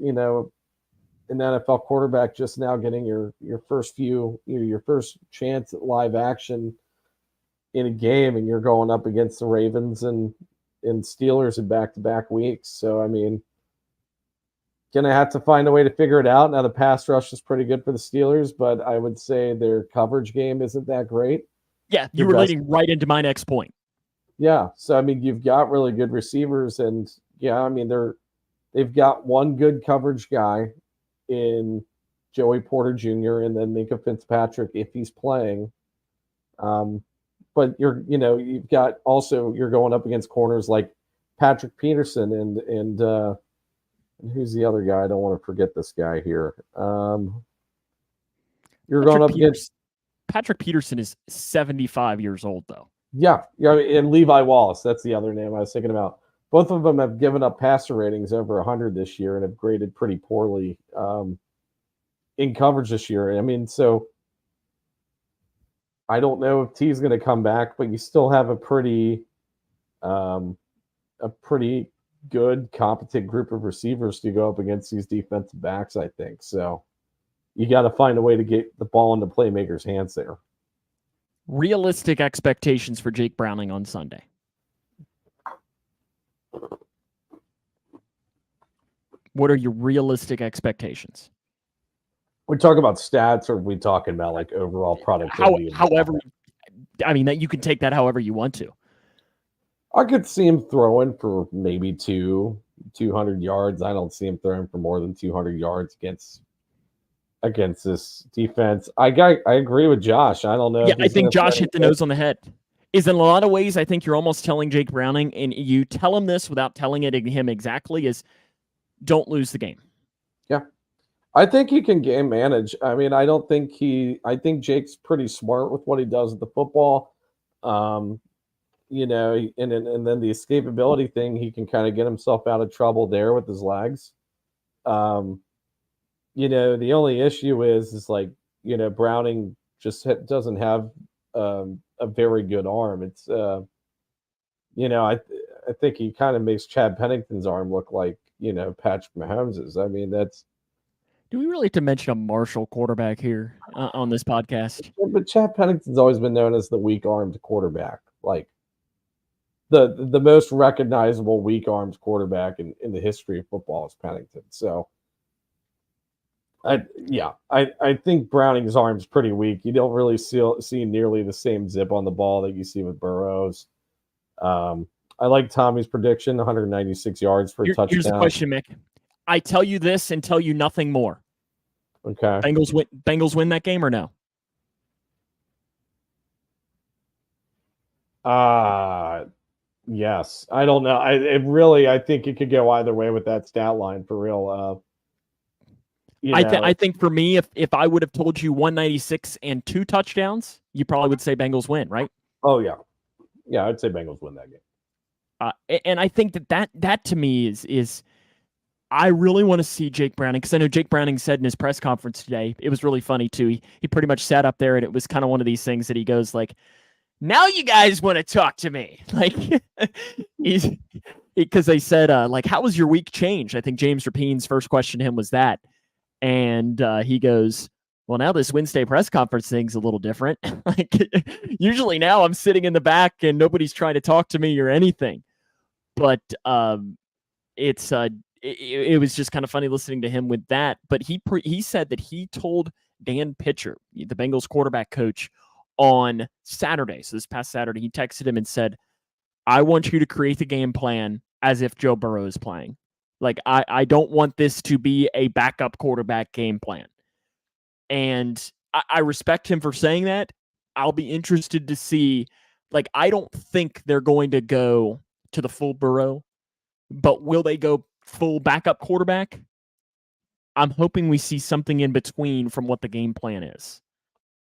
Speaker 2: an NFL quarterback just now getting your first chance at live action in a game, and you're going up against the Ravens and Steelers in back-to-back weeks. So, I mean, going to have to find a way to figure it out. Now, the pass rush is pretty good for the Steelers, but I would say their coverage game isn't that great.
Speaker 1: Yeah, you were leading right into my next point.
Speaker 2: Yeah, so I mean, you've got really good receivers, and I mean, they've got one good coverage guy in Joey Porter Jr. and then Minkah Fitzpatrick if he's playing. But you're going up against corners like Patrick Peterson and who's the other guy? I don't want to forget this guy here. Going up against
Speaker 1: Patrick Peterson is 75 years old, though.
Speaker 2: Yeah, and Levi Wallace. That's the other name I was thinking about. Both of them have given up passer ratings over 100 this year and have graded pretty poorly in coverage this year. I mean, so I don't know if T's going to come back, but you still have a pretty good, competent group of receivers to go up against these defensive backs, I think. So you got to find a way to get the ball into playmakers' hands there.
Speaker 1: Realistic expectations for Jake Browning on Sunday. What are your realistic expectations?
Speaker 2: We talk about stats, or are we talking about like overall productivity?
Speaker 1: However, I mean, that you can take that however you want to.
Speaker 2: I could see him throwing for maybe 200 yards. I don't see him throwing for more than 200 yards against this defense. I agree with Josh. I don't know.
Speaker 1: Yeah, I think Josh hit the nose on the head. Is in a lot of ways, I think you're almost telling Jake Browning, and you tell him this without telling it to him exactly, is don't lose the game.
Speaker 2: Yeah. I think he can game manage. I mean, I think Jake's pretty smart with what he does with the football. And then the escapability thing, he can kind of get himself out of trouble there with his legs. The only issue is like, Browning just doesn't have a very good arm. It's, I think he kind of makes Chad Pennington's arm look like, Patrick Mahomes's. I mean, that's.
Speaker 1: Do we really have to mention a Marshall quarterback here on this podcast?
Speaker 2: But Chad Pennington's always been known as the weak-armed quarterback. Like, the most recognizable weak-armed quarterback in the history of football is Pennington. So, I think Browning's arm's pretty weak. You don't really see nearly the same zip on the ball that you see with Burrow's. I like Tommy's prediction, 196 yards for a touchdown.
Speaker 1: Here's the question, Mick. I tell you this and tell you nothing more.
Speaker 2: Okay.
Speaker 1: Bengals win that game or no?
Speaker 2: Yes. I don't know. I think it could go either way with that stat line for real.
Speaker 1: I think for me, if I would have told you 196 and 2 touchdowns, you probably would say Bengals win, right?
Speaker 2: Oh yeah. Yeah, I'd say Bengals win that game.
Speaker 1: And I think that to me is I really want to see Jake Browning, because I know Jake Browning said in his press conference today, it was really funny too. He pretty much sat up there and it was kind of one of these things that he goes like, now you guys want to talk to me. Like because they said, like, how was your week changed? I think James Rapine's first question to him was that. And he goes, well, now this Wednesday press conference thing's a little different. Like usually now I'm sitting in the back and nobody's trying to talk to me or anything. But it was just kind of funny listening to him with that. But he said that he told Dan Pitcher, the Bengals quarterback coach, on Saturday. So this past Saturday, he texted him and said, I want you to create the game plan as if Joe Burrow is playing. Like, I don't want this to be a backup quarterback game plan. And I respect him for saying that. I'll be interested to see. Like, I don't think they're going to go to the full Burrow, but will they go full backup quarterback? I'm hoping we see something in between from what the game plan is.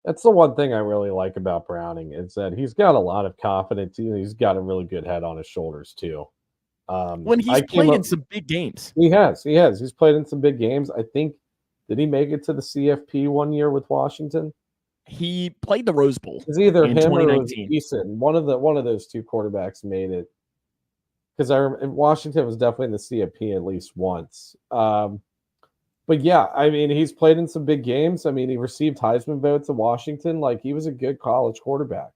Speaker 2: That's the one thing I really like about Browning is that he's got a lot of confidence. He's got a really good head on his shoulders too.
Speaker 1: When he's played in some big games.
Speaker 2: He has. He's played in some big games. I think, did he make it to the CFP one year with Washington?
Speaker 1: He played the Rose Bowl.
Speaker 2: It's either him or it was Eason. One of those two quarterbacks made it. Because Washington was definitely in the CFP at least once. But yeah, I mean, he's played in some big games. I mean, he received Heisman votes at Washington. Like, he was a good college quarterback.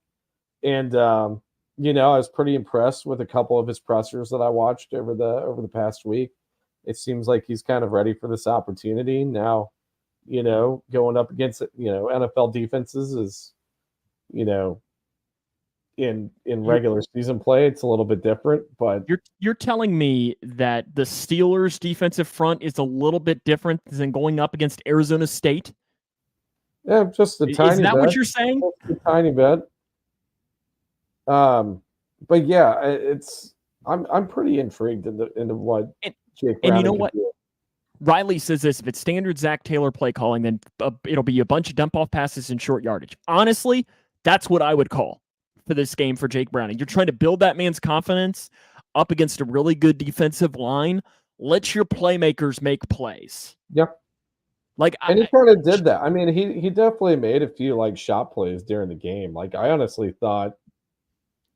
Speaker 2: And I was pretty impressed with a couple of his pressers that I watched over the past week. It seems like he's kind of ready for this opportunity now. Going up against NFL defenses is, in regular season play, it's a little bit different. But
Speaker 1: you're telling me that the Steelers' defensive front is a little bit different than going up against Arizona State?
Speaker 2: Yeah, just a tiny bit.
Speaker 1: Is that what you're saying?
Speaker 2: Just a tiny bit. But yeah, I'm pretty intrigued into what Jake Browning.
Speaker 1: And you know what? Riley says this: if it's standard Zach Taylor play calling, then it'll be a bunch of dump off passes and short yardage. Honestly, that's what I would call for this game for Jake Browning. You're trying to build that man's confidence up against a really good defensive line. Let your playmakers make plays.
Speaker 2: Yep. And he kind of did that. I mean, he definitely made a few shot plays during the game. Like, I honestly thought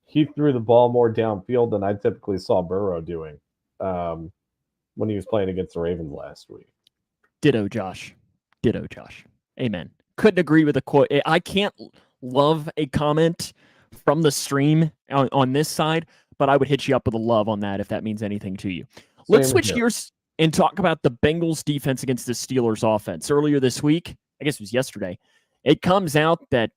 Speaker 2: he threw the ball more downfield than I typically saw Burrow doing when he was playing against the Ravens last week.
Speaker 1: Ditto, Josh. Amen. Couldn't agree with the quote. I can't love a comment from the stream on this side, but I would hit you up with a love on that if that means anything to you. Let's switch gears and talk about the Bengals defense against the Steelers offense. Earlier this week, I guess it was yesterday, it comes out that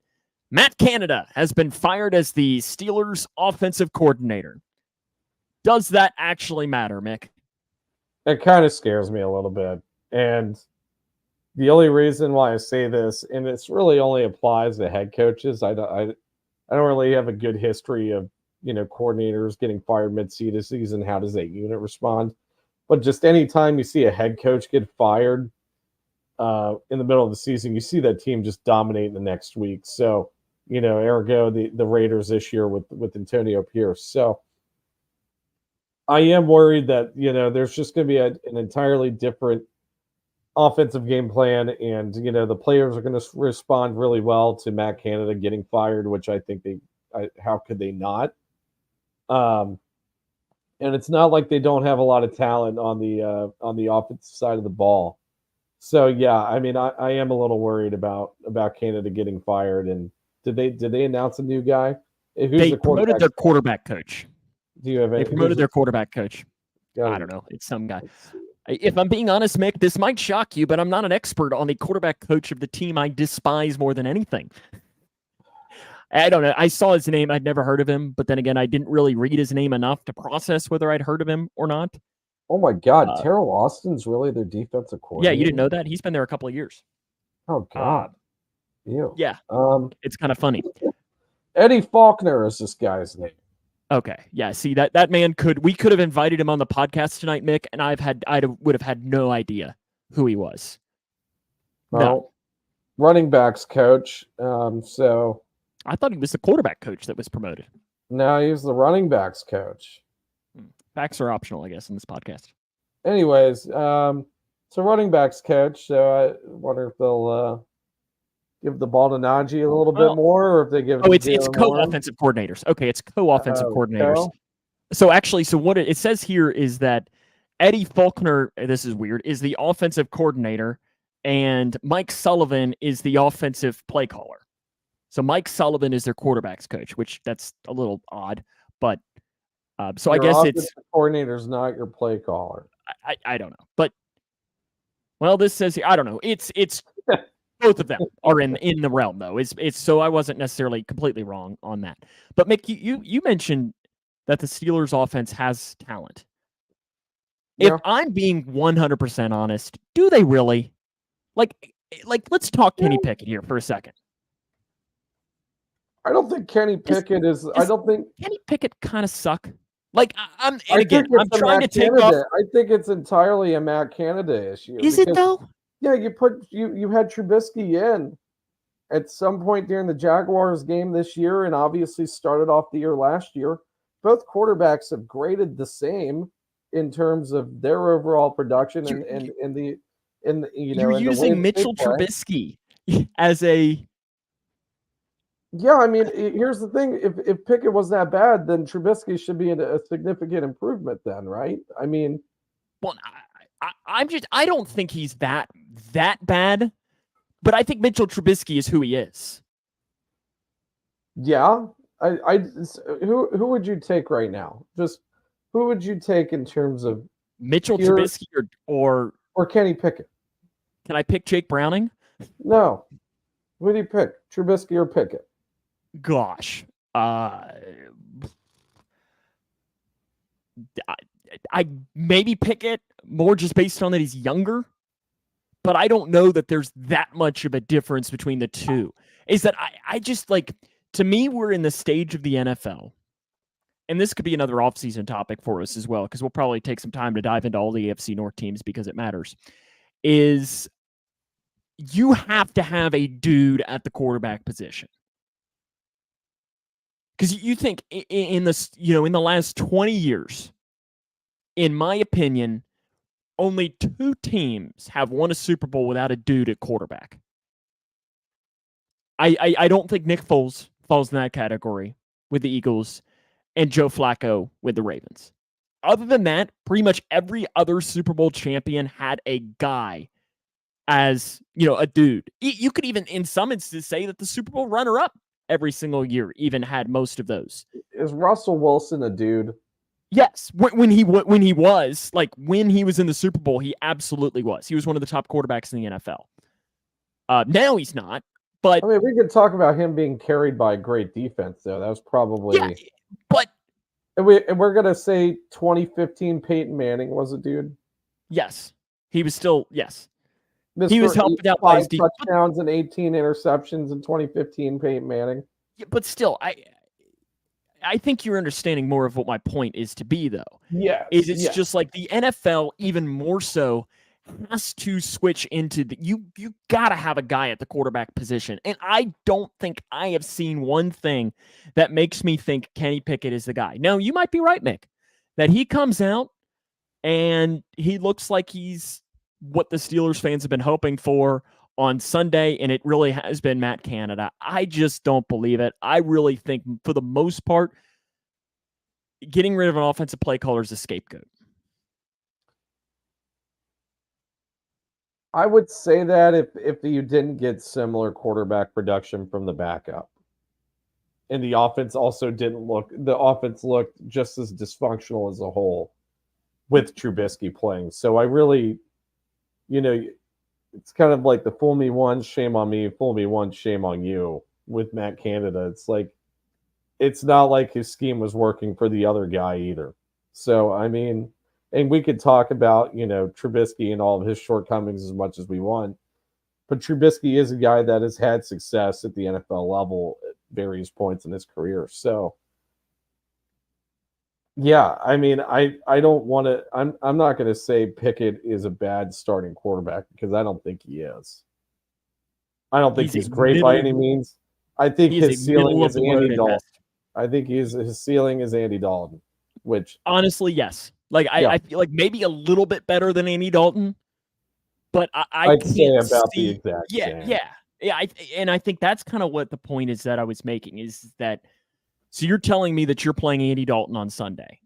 Speaker 1: Matt Canada has been fired as the Steelers offensive coordinator. Does that actually matter, Mick?
Speaker 2: It kind of scares me a little bit. And the only reason why I say this, and it's really only applies to head coaches, I don't really have a good history of, coordinators getting fired mid-season. How does that unit respond? But just anytime you see a head coach get fired in the middle of the season, you see that team just dominate the next week. So, ergo the Raiders this year with Antonio Pierce. So I am worried that, there's just going to be an entirely different offensive game plan. And, the players are going to respond really well to Matt Canada getting fired, which I think how could they not? And it's not like they don't have a lot of talent on the offensive side of the ball. So yeah, I mean, I am a little worried about Canada getting fired. And did they announce a new guy?
Speaker 1: They promoted their quarterback coach.
Speaker 2: Do you have any?
Speaker 1: They promoted their quarterback coach.
Speaker 2: Yeah,
Speaker 1: I don't know. It's some guy. If I'm being honest, Mick, this might shock you, but I'm not an expert on the quarterback coach of the team I despise more than anything. I don't know. I saw his name. I'd never heard of him. But then again, I didn't really read his name enough to process whether I'd heard of him or not.
Speaker 2: Oh, my God. Terrell Austin's really their defensive coordinator?
Speaker 1: Yeah, you didn't know that? He's been there a couple of years.
Speaker 2: Oh, God. Ew.
Speaker 1: Yeah. It's kind of funny.
Speaker 2: Eddie Faulkner is this guy's name.
Speaker 1: Okay. Yeah. See, that man we could have invited him on the podcast tonight, Mick, and I would have had no idea who he was.
Speaker 2: No. Running backs coach. So
Speaker 1: I thought he was the quarterback coach that was promoted.
Speaker 2: No, he was the running backs coach.
Speaker 1: Facts are optional, I guess, in this podcast.
Speaker 2: Anyways, so running backs coach. So I wonder if they'll give the ball to Najee a little bit more, or if they give it to
Speaker 1: it's co-offensive coordinators. Okay, it's co-offensive coordinators.
Speaker 2: Co?
Speaker 1: So actually, what it says here is that Eddie Faulkner, this is weird, is the offensive coordinator, and Mike Sullivan is the offensive play caller. So Mike Sullivan is their quarterbacks coach, which that's a little odd, but so I guess it's
Speaker 2: coordinator's not your play caller.
Speaker 1: I don't know, but well, this says here, I don't know. It's both of them are in the realm, though. It's so I wasn't necessarily completely wrong on that. But Mick, you mentioned that the Steelers' offense has talent. Yeah. If I'm being 100% honest, do they really? Like let's talk Kenny Pickett here for a second.
Speaker 2: I don't think Kenny Pickett is. I don't think
Speaker 1: Kenny Pickett kind of suck. Like I'm trying to take off.
Speaker 2: I think it's entirely a Matt Canada issue.
Speaker 1: Is it though?
Speaker 2: Yeah, you had Trubisky in at some point during the Jaguars game this year, and obviously started off the year last year. Both quarterbacks have graded the same in terms of their overall production
Speaker 1: you're using Mitchell Trubisky as a.
Speaker 2: Yeah, I mean, here's the thing: if Pickett was that bad, then Trubisky should be a significant improvement, then, right? I mean,
Speaker 1: well, I don't think he's that bad, but I think Mitchell Trubisky is who he is.
Speaker 2: Yeah, who would you take right now? Just who would you take in terms of
Speaker 1: Mitchell Trubisky or
Speaker 2: Kenny Pickett?
Speaker 1: Can I pick Jake Browning?
Speaker 2: No. Who do you pick, Trubisky or Pickett?
Speaker 1: Gosh, I maybe Pickett more just based on that he's younger, but I don't know that there's that much of a difference between the two. Is that I just like, to me, we're in the stage of the NFL, and this could be another offseason topic for us as well, because we'll probably take some time to dive into all the AFC North teams because it matters, is you have to have a dude at the quarterback position. Because you think in the last 20 years, in my opinion, only 2 teams have won a Super Bowl without a dude at quarterback. I don't think Nick Foles falls in that category with the Eagles, and Joe Flacco with the Ravens. Other than that, pretty much every other Super Bowl champion had a guy as, a dude. You could even, in some instances, say that the Super Bowl runner-up every single year even had most of those.
Speaker 2: Is Russell Wilson a dude?
Speaker 1: Yes. When he was in the Super Bowl, he absolutely was. He was one of the top quarterbacks in the NFL. Now he's not. But
Speaker 2: I mean, we could talk about him being carried by a great defense, though. That was probably.
Speaker 1: Yeah, but.
Speaker 2: And we're gonna say 2015 Peyton Manning was a dude.
Speaker 1: Yes, he was still. Yes, he was helped out by his defense.
Speaker 2: Touchdowns and 18 interceptions in 2015 Peyton Manning.
Speaker 1: Yeah, but still, I think you're understanding more of what my point is to be, though.
Speaker 2: Yeah,
Speaker 1: it's just like the NFL, even more so, has to switch into you gotta have a guy at the quarterback position. And I don't think I have seen one thing that makes me think Kenny Pickett is the guy. Now, you might be right, Mick, that he comes out and he looks like he's what the Steelers fans have been hoping for on Sunday, and it really has been Matt Canada. I just don't believe it. I really think, for the most part, getting rid of an offensive play caller is a scapegoat.
Speaker 2: I would say that if you didn't get similar quarterback production from the backup, and the offense also the offense looked just as dysfunctional as a whole, with Trubisky playing. So I really, it's kind of like the fool me once, shame on me, fool me once, shame on you with Matt Canada. It's like, it's not like his scheme was working for the other guy either. So, I mean, and we could talk about, Trubisky and all of his shortcomings as much as we want. But Trubisky is a guy that has had success at the NFL level at various points in his career. So, yeah, I mean, I don't want to. I'm not going to say Pickett is a bad starting quarterback because I don't think he is. I don't think he's great by any means. I think his ceiling is Andy Dalton. I think his ceiling is Andy Dalton, which
Speaker 1: honestly, yes. Like I feel like maybe a little bit better than Andy Dalton, but
Speaker 2: I'd say about the exact same.
Speaker 1: Yeah. I think that's kind of what the point is that I was making is that. So you're telling me that you're playing Andy Dalton on Sunday.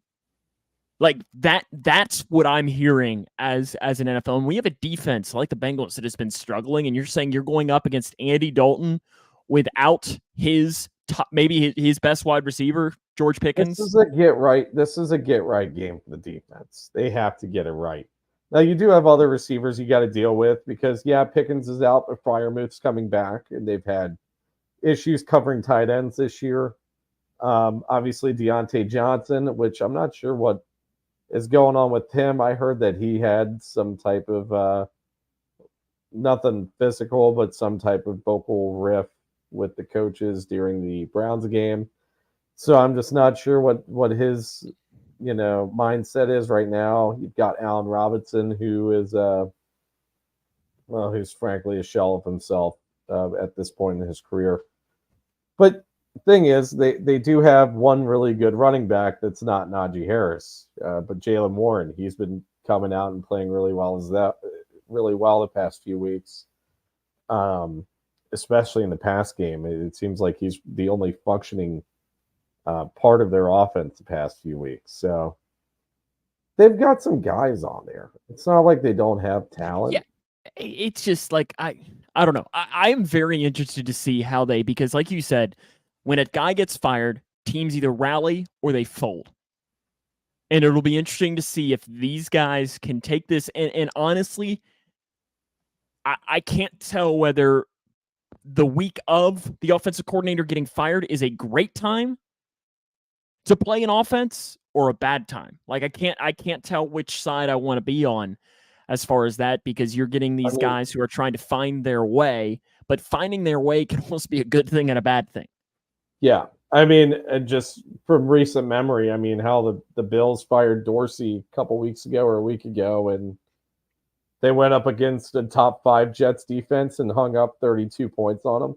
Speaker 1: Like that's what I'm hearing as an NFL. And we have a defense like the Bengals that has been struggling, and you're saying you're going up against Andy Dalton without his top, maybe his best wide receiver, George Pickens.
Speaker 2: This is a get right. This is a get right game for the defense. They have to get it right. Now you do have other receivers you got to deal with because Pickens is out, but Freiermuth's coming back, and they've had issues covering tight ends this year. Obviously Deontay Johnson, which I'm not sure what is going on with him. I heard that he had some type of nothing physical, but some type of vocal riff with the coaches during the Browns game. So I'm just not sure what his mindset is right now. You've got Allen Robinson, who is who's frankly a shell of himself at this point in his career. But thing is, they do have one really good running back that's not Najee Harris, but Jaylen Warren. He's been coming out and playing really well the past few weeks, especially in the pass game. It seems like he's the only functioning part of their offense the past few weeks. So they've got some guys on there. It's not like they don't have talent.
Speaker 1: Yeah, it's just like I don't know. I am very interested to see how because like you said, when a guy gets fired, teams either rally or they fold. And it'll be interesting to see if these guys can take this. And honestly, I can't tell whether the week of the offensive coordinator getting fired is a great time to play an offense or a bad time. Like I can't tell which side I want to be on as far as that, because you're getting these guys who are trying to find their way, but finding their way can almost be a good thing and a bad thing.
Speaker 2: Yeah. I mean, just from recent memory, I mean, how the Bills fired Dorsey a couple weeks ago or a week ago, and they went up against a top 5 Jets defense and hung up 32 points on them.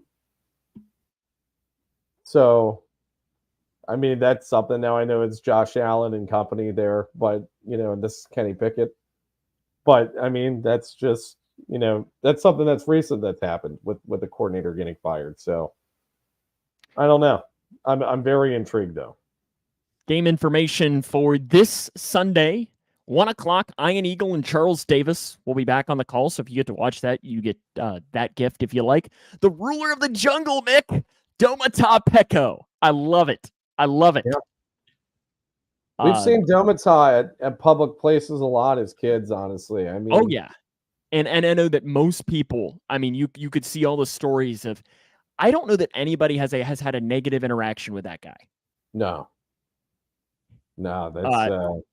Speaker 2: So, I mean, that's something. Now I know it's Josh Allen and company there, but, this is Kenny Pickett. But, I mean, that's just, that's something that's recent that's happened with the coordinator getting fired. So, I don't know. I'm very intrigued, though.
Speaker 1: Game information for this Sunday, 1 o'clock, Ian Eagle and Charles Davis will be back on the call. So if you get to watch that, you get that gift if you like. The ruler of the jungle, Mick, Domata Peko. I love it. Yeah.
Speaker 2: We've seen Domata at public places a lot as kids, honestly. I mean,
Speaker 1: oh, yeah. And I know that most people, I mean, you could see all the stories of, I don't know that anybody has had a negative interaction with that guy.
Speaker 2: No, that's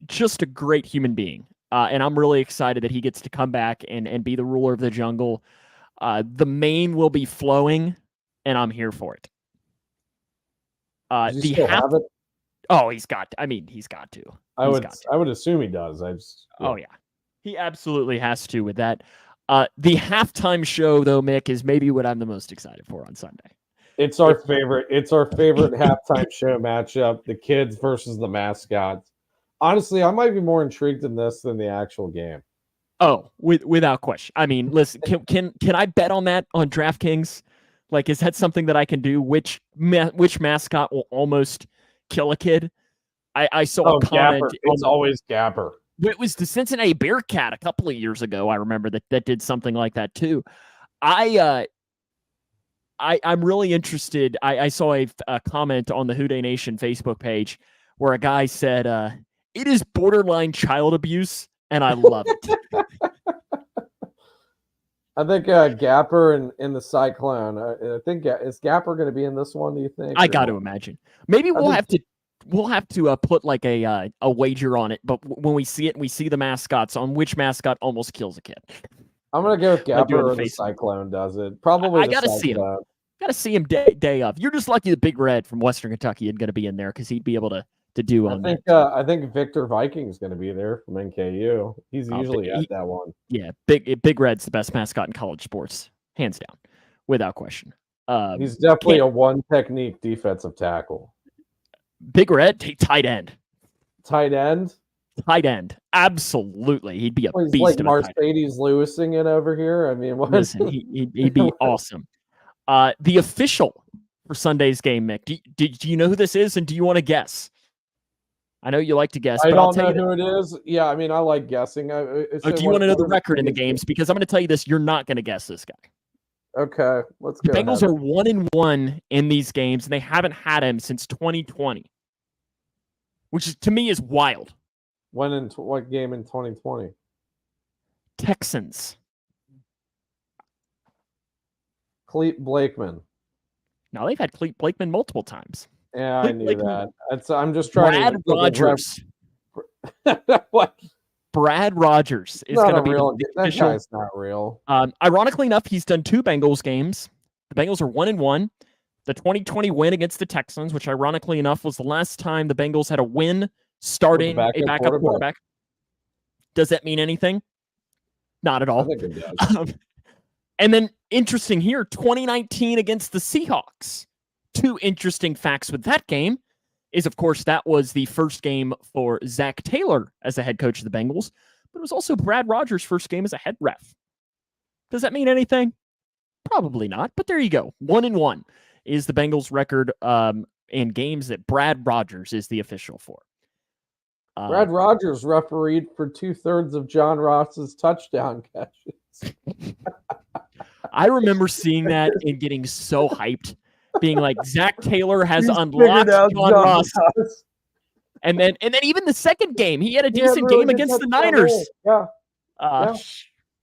Speaker 1: just a great human being. And I'm really excited that he gets to come back and be the ruler of the jungle. The mane will be flowing, and I'm here for it.
Speaker 2: Does he still have it?
Speaker 1: Oh, he's got to.
Speaker 2: I would assume he does.
Speaker 1: Oh, yeah. He absolutely has to with that. The halftime show, though, Mick, is maybe what I'm the most excited for on Sunday.
Speaker 2: It's our favorite halftime show matchup, the kids versus the mascots. Honestly, I might be more intrigued in this than the actual game.
Speaker 1: Oh, without question. I mean, listen, can I bet on that on DraftKings? Like, is that something that I can do? Which mascot will almost kill a kid? I saw a comment.
Speaker 2: Gapper. It's always Gapper.
Speaker 1: It was the Cincinnati Bearcat a couple of years ago. I remember that did something like that too. I'm really interested. I saw a comment on the Houday Nation Facebook page where a guy said, It is borderline child abuse, and I love it.
Speaker 2: I think Gapper and the Cyclone. I think is Gapper going to be in this one? Do you think?
Speaker 1: I got to imagine. Maybe we'll have to put like a wager on it. But when we see it, and we see the mascots on which mascot almost kills a kid.
Speaker 2: I'm gonna go with Gapper or the Cyclone does it. Probably
Speaker 1: I gotta see him. Got to see him day of. You're just lucky the Big Red from Western Kentucky isn't going to be in there because he'd be able to do on that.
Speaker 2: I think Victor Viking is going to be there from NKU. He's usually at that one.
Speaker 1: Yeah, Big Red's the best mascot in college sports, hands down, without question.
Speaker 2: He's definitely a one technique defensive tackle.
Speaker 1: Big Red, tight end.
Speaker 2: Tight end?
Speaker 1: Tight end. Absolutely. He'd be a beast.
Speaker 2: He's like Mercedes Lewising it over here. I mean,
Speaker 1: listen, he'd be awesome. The official for Sunday's game, Mick. Do you know who this is, and do you want to guess? I know you like to guess.
Speaker 2: I don't know who it is. Yeah, I mean, I like guessing.
Speaker 1: Do you want to know the record in the games? Because I'm going to tell you this: you're not going to guess this guy.
Speaker 2: Okay, let's go.
Speaker 1: The Bengals are 1-1 in these games, and they haven't had him since 2020, which to me is wild.
Speaker 2: What game in 2020?
Speaker 1: Texans.
Speaker 2: Clete Blakeman.
Speaker 1: Now they've had Clete Blakeman multiple times.
Speaker 2: Yeah, I knew that. I'm just trying
Speaker 1: Brad Rogers.
Speaker 2: What?
Speaker 1: Brad Rogers is going to be
Speaker 2: real. That guy's not real.
Speaker 1: Ironically enough, he's done 2 Bengals games. The Bengals are 1-1. The 2020 win against the Texans, which ironically enough was the last time the Bengals had a win starting a backup quarterback. Does that mean anything? Not at all.
Speaker 2: I think it does.
Speaker 1: And then interesting here, 2019 against the Seahawks. 2 interesting facts with that game is, of course, that was the first game for Zach Taylor as the head coach of the Bengals, but it was also Brad Rogers' first game as a head ref. Does that mean anything? Probably not, but there you go. 1-1 is the Bengals' record in games that Brad Rogers is the official for.
Speaker 2: Brad Rogers refereed for 2/3 of John Ross's touchdown catches.
Speaker 1: I remember seeing that and getting so hyped. Being like, Zach Taylor has unlocked John Ross. And then even the second game, he had a decent game against the Niners.
Speaker 2: Yeah.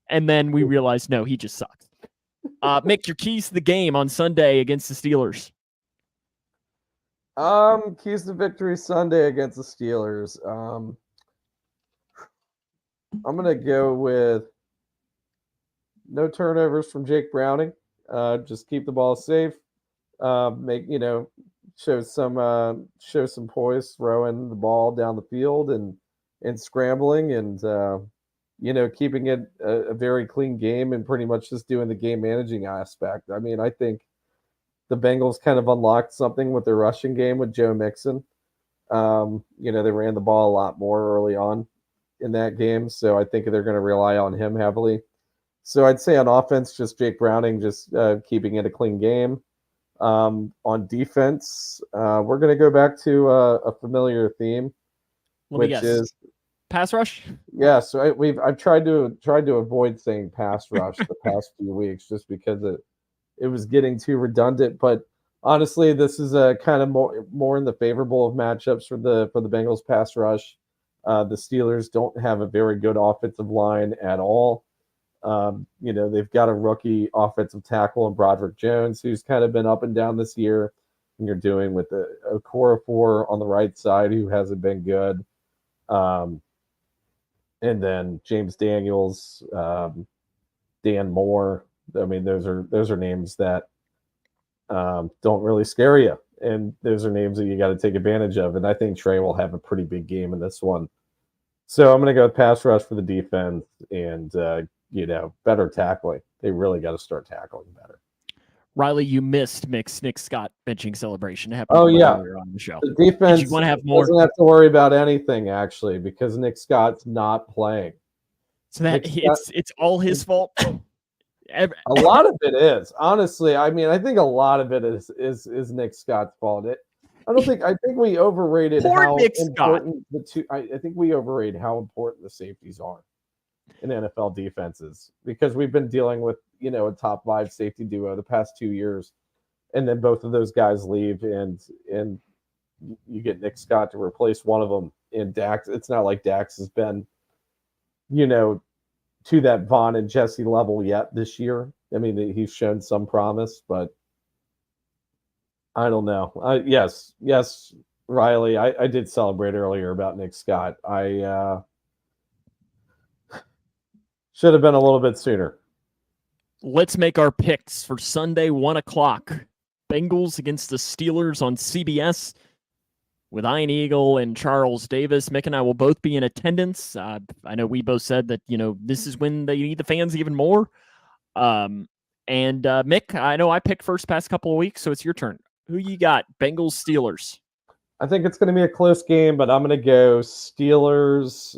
Speaker 1: And then we realized, no, he just sucks. Mick, your keys to the game on Sunday against the Steelers.
Speaker 2: Keys to victory Sunday against the Steelers. I'm gonna go with no turnovers from Jake Browning. Just keep the ball safe. Show some poise throwing the ball down the field and scrambling and keeping it a very clean game and pretty much just doing the game managing aspect. I mean, I think the Bengals kind of unlocked something with their rushing game with Joe Mixon. They ran the ball a lot more early on in that game, so I think they're going to rely on him heavily. So I'd say on offense, just Jake Browning, just keeping it a clean game. On defense, we're going to go back to a familiar theme, which is
Speaker 1: pass rush.
Speaker 2: Yeah, so I've tried to avoid saying pass rush the past few weeks just because it was getting too redundant. But honestly, this is a kind of more in the favorable of matchups for the Bengals pass rush. The Steelers don't have a very good offensive line at all. They've got a rookie offensive tackle in Broderick Jones, who's kind of been up and down this year. And you're doing with a Okorafor on the right side, who hasn't been good. And then James Daniels, Dan Moore. I mean, those are names that don't really scare you. And those are names that you got to take advantage of. And I think Trey will have a pretty big game in this one. So I'm going to go pass rush for the defense and, better tackling. They really got to start tackling better.
Speaker 1: Riley, you missed Nick Scott benching celebration.
Speaker 2: Earlier
Speaker 1: on the show.
Speaker 2: The defense
Speaker 1: Did you want to have more?
Speaker 2: Doesn't have to worry about anything, actually, because Nick Scott's not playing.
Speaker 1: So it's all his fault?
Speaker 2: A lot of it is, honestly. I mean, I think a lot of it is Nick Scott's fault. I think we overrated how important I think we overrated how important the safeties are in NFL defenses, because we've been dealing with a top 5 safety duo the past 2 years, and then both of those guys leave, and you get Nick Scott to replace one of them. and Dax. It's not like Dax has been, to that Vaughn and Jesse level yet this year. I mean, he's shown some promise, but I don't know. Yes, Riley. I did celebrate earlier about Nick Scott. I should have been a little bit sooner.
Speaker 1: Let's make our picks for Sunday, 1 o'clock. Bengals against the Steelers on CBS with Ian Eagle and Charles Davis. Mick and I will both be in attendance. I know we both said that, this is when they need the fans even more. And Mick, I know I picked first past couple of weeks, so it's your turn. Who you got? Bengals, Steelers.
Speaker 2: I think it's going to be a close game, but I'm going to go Steelers.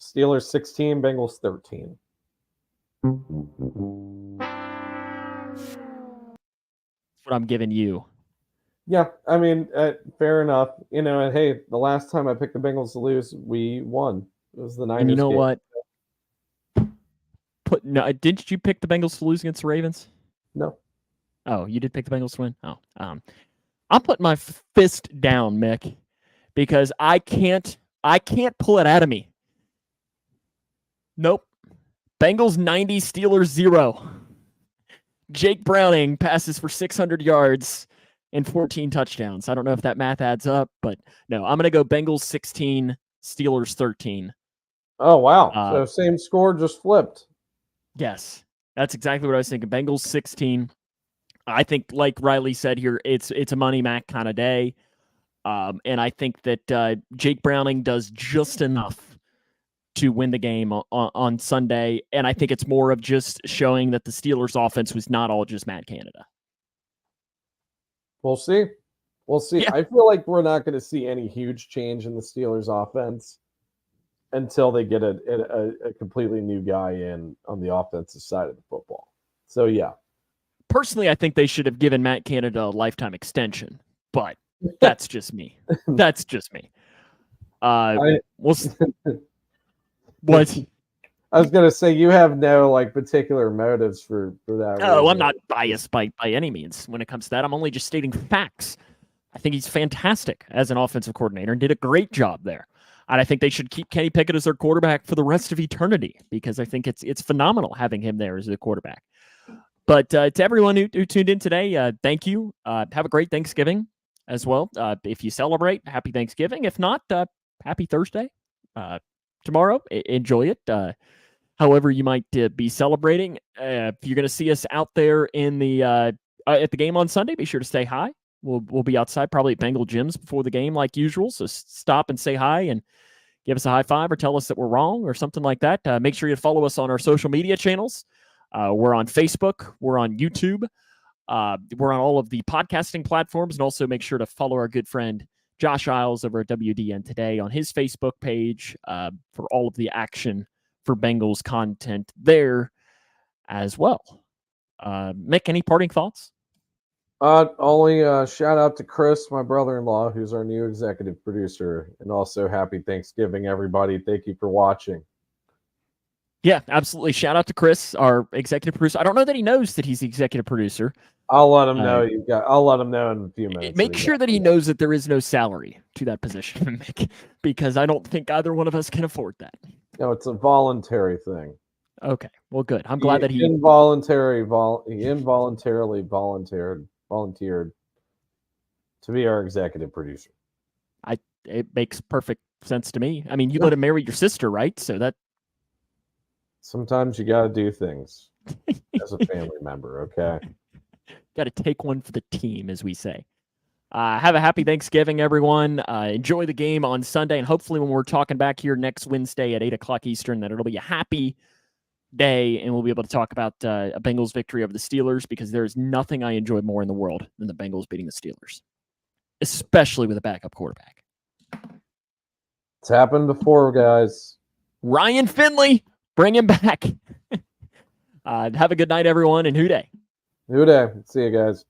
Speaker 2: Steelers 16, Bengals 13.
Speaker 1: That's what I'm giving you.
Speaker 2: Yeah, I mean, fair enough. And hey, the last time I picked the Bengals to lose, we won. It was the Niners.
Speaker 1: And you know
Speaker 2: game.
Speaker 1: what? No, didn't you pick the Bengals to lose against the Ravens?
Speaker 2: No.
Speaker 1: Oh, you did pick the Bengals to win? Oh, I'm putting my fist down, Mick, because I can't pull it out of me. Nope. Bengals 90, Steelers 0. Jake Browning passes for 600 yards and 14 touchdowns. I don't know if that math adds up, but no, I'm going to go Bengals 16, Steelers 13.
Speaker 2: Oh, wow. So same score, just flipped.
Speaker 1: Yes, that's exactly what I was thinking. Bengals 16. I think, like Riley said here, it's a money Mac kind of day. And I think that Jake Browning does just enough to win the game on Sunday. And I think it's more of just showing that the Steelers offense was not all just Matt Canada.
Speaker 2: We'll see. Yeah. I feel like we're not going to see any huge change in the Steelers offense until they get a completely new guy in on the offensive side of the football. So, yeah.
Speaker 1: Personally, I think they should have given Matt Canada a lifetime extension, but that's just me. That's just me. What?
Speaker 2: I was going to say, you have no particular motives for that.
Speaker 1: No, I'm not biased by any means when it comes to that. I'm only just stating facts. I think he's fantastic as an offensive coordinator and did a great job there. And I think they should keep Kenny Pickett as their quarterback for the rest of eternity because I think it's phenomenal having him there as the quarterback. But to everyone who tuned in today, thank you. Have a great Thanksgiving as well. If you celebrate, happy Thanksgiving. If not, happy Thursday. Tomorrow, enjoy it. However you might be celebrating. If you're going to see us out there in the at the game on Sunday, be sure to say hi. We'll be outside probably at Bengal Gyms before the game like usual. So stop and say hi and give us a high five or tell us that we're wrong or something like that. Make sure you follow us on our social media channels. We're on Facebook. We're on YouTube. We're on all of the podcasting platforms. And also make sure to follow our good friend Josh Isles over at WDN Today on his Facebook page for all of the action for Bengals content there as well. Mick, any parting thoughts?
Speaker 2: Only shout out to Chris, my brother-in-law, who's our new executive producer, and also happy Thanksgiving, everybody. Thank you for watching.
Speaker 1: Yeah, absolutely. Shout out to Chris, our executive producer. I don't know that he knows that he's the executive producer.
Speaker 2: I'll let him know. I'll let him know in a few minutes.
Speaker 1: Make sure that he knows that there is no salary to that position, Mick, because I don't think either one of us can afford that.
Speaker 2: No, it's a voluntary thing.
Speaker 1: Okay, well, good. I'm glad that he
Speaker 2: involuntarily volunteered to be our executive producer.
Speaker 1: It makes perfect sense to me. I mean, you let him marry your sister, right? So that
Speaker 2: sometimes you got to do things as a family member. Okay,
Speaker 1: got to take one for the team, as we say. Have a happy Thanksgiving, everyone. Enjoy the game on Sunday, and hopefully, when we're talking back here next Wednesday at 8:00 Eastern, that it'll be a happy day, and we'll be able to talk about a Bengals victory over the Steelers, because there is nothing I enjoy more in the world than the Bengals beating the Steelers, especially with a backup quarterback.
Speaker 2: It's happened before, guys.
Speaker 1: Ryan Finley, bring him back. Have a good night, everyone, and Hoo Day.
Speaker 2: Hoo Day. See you guys.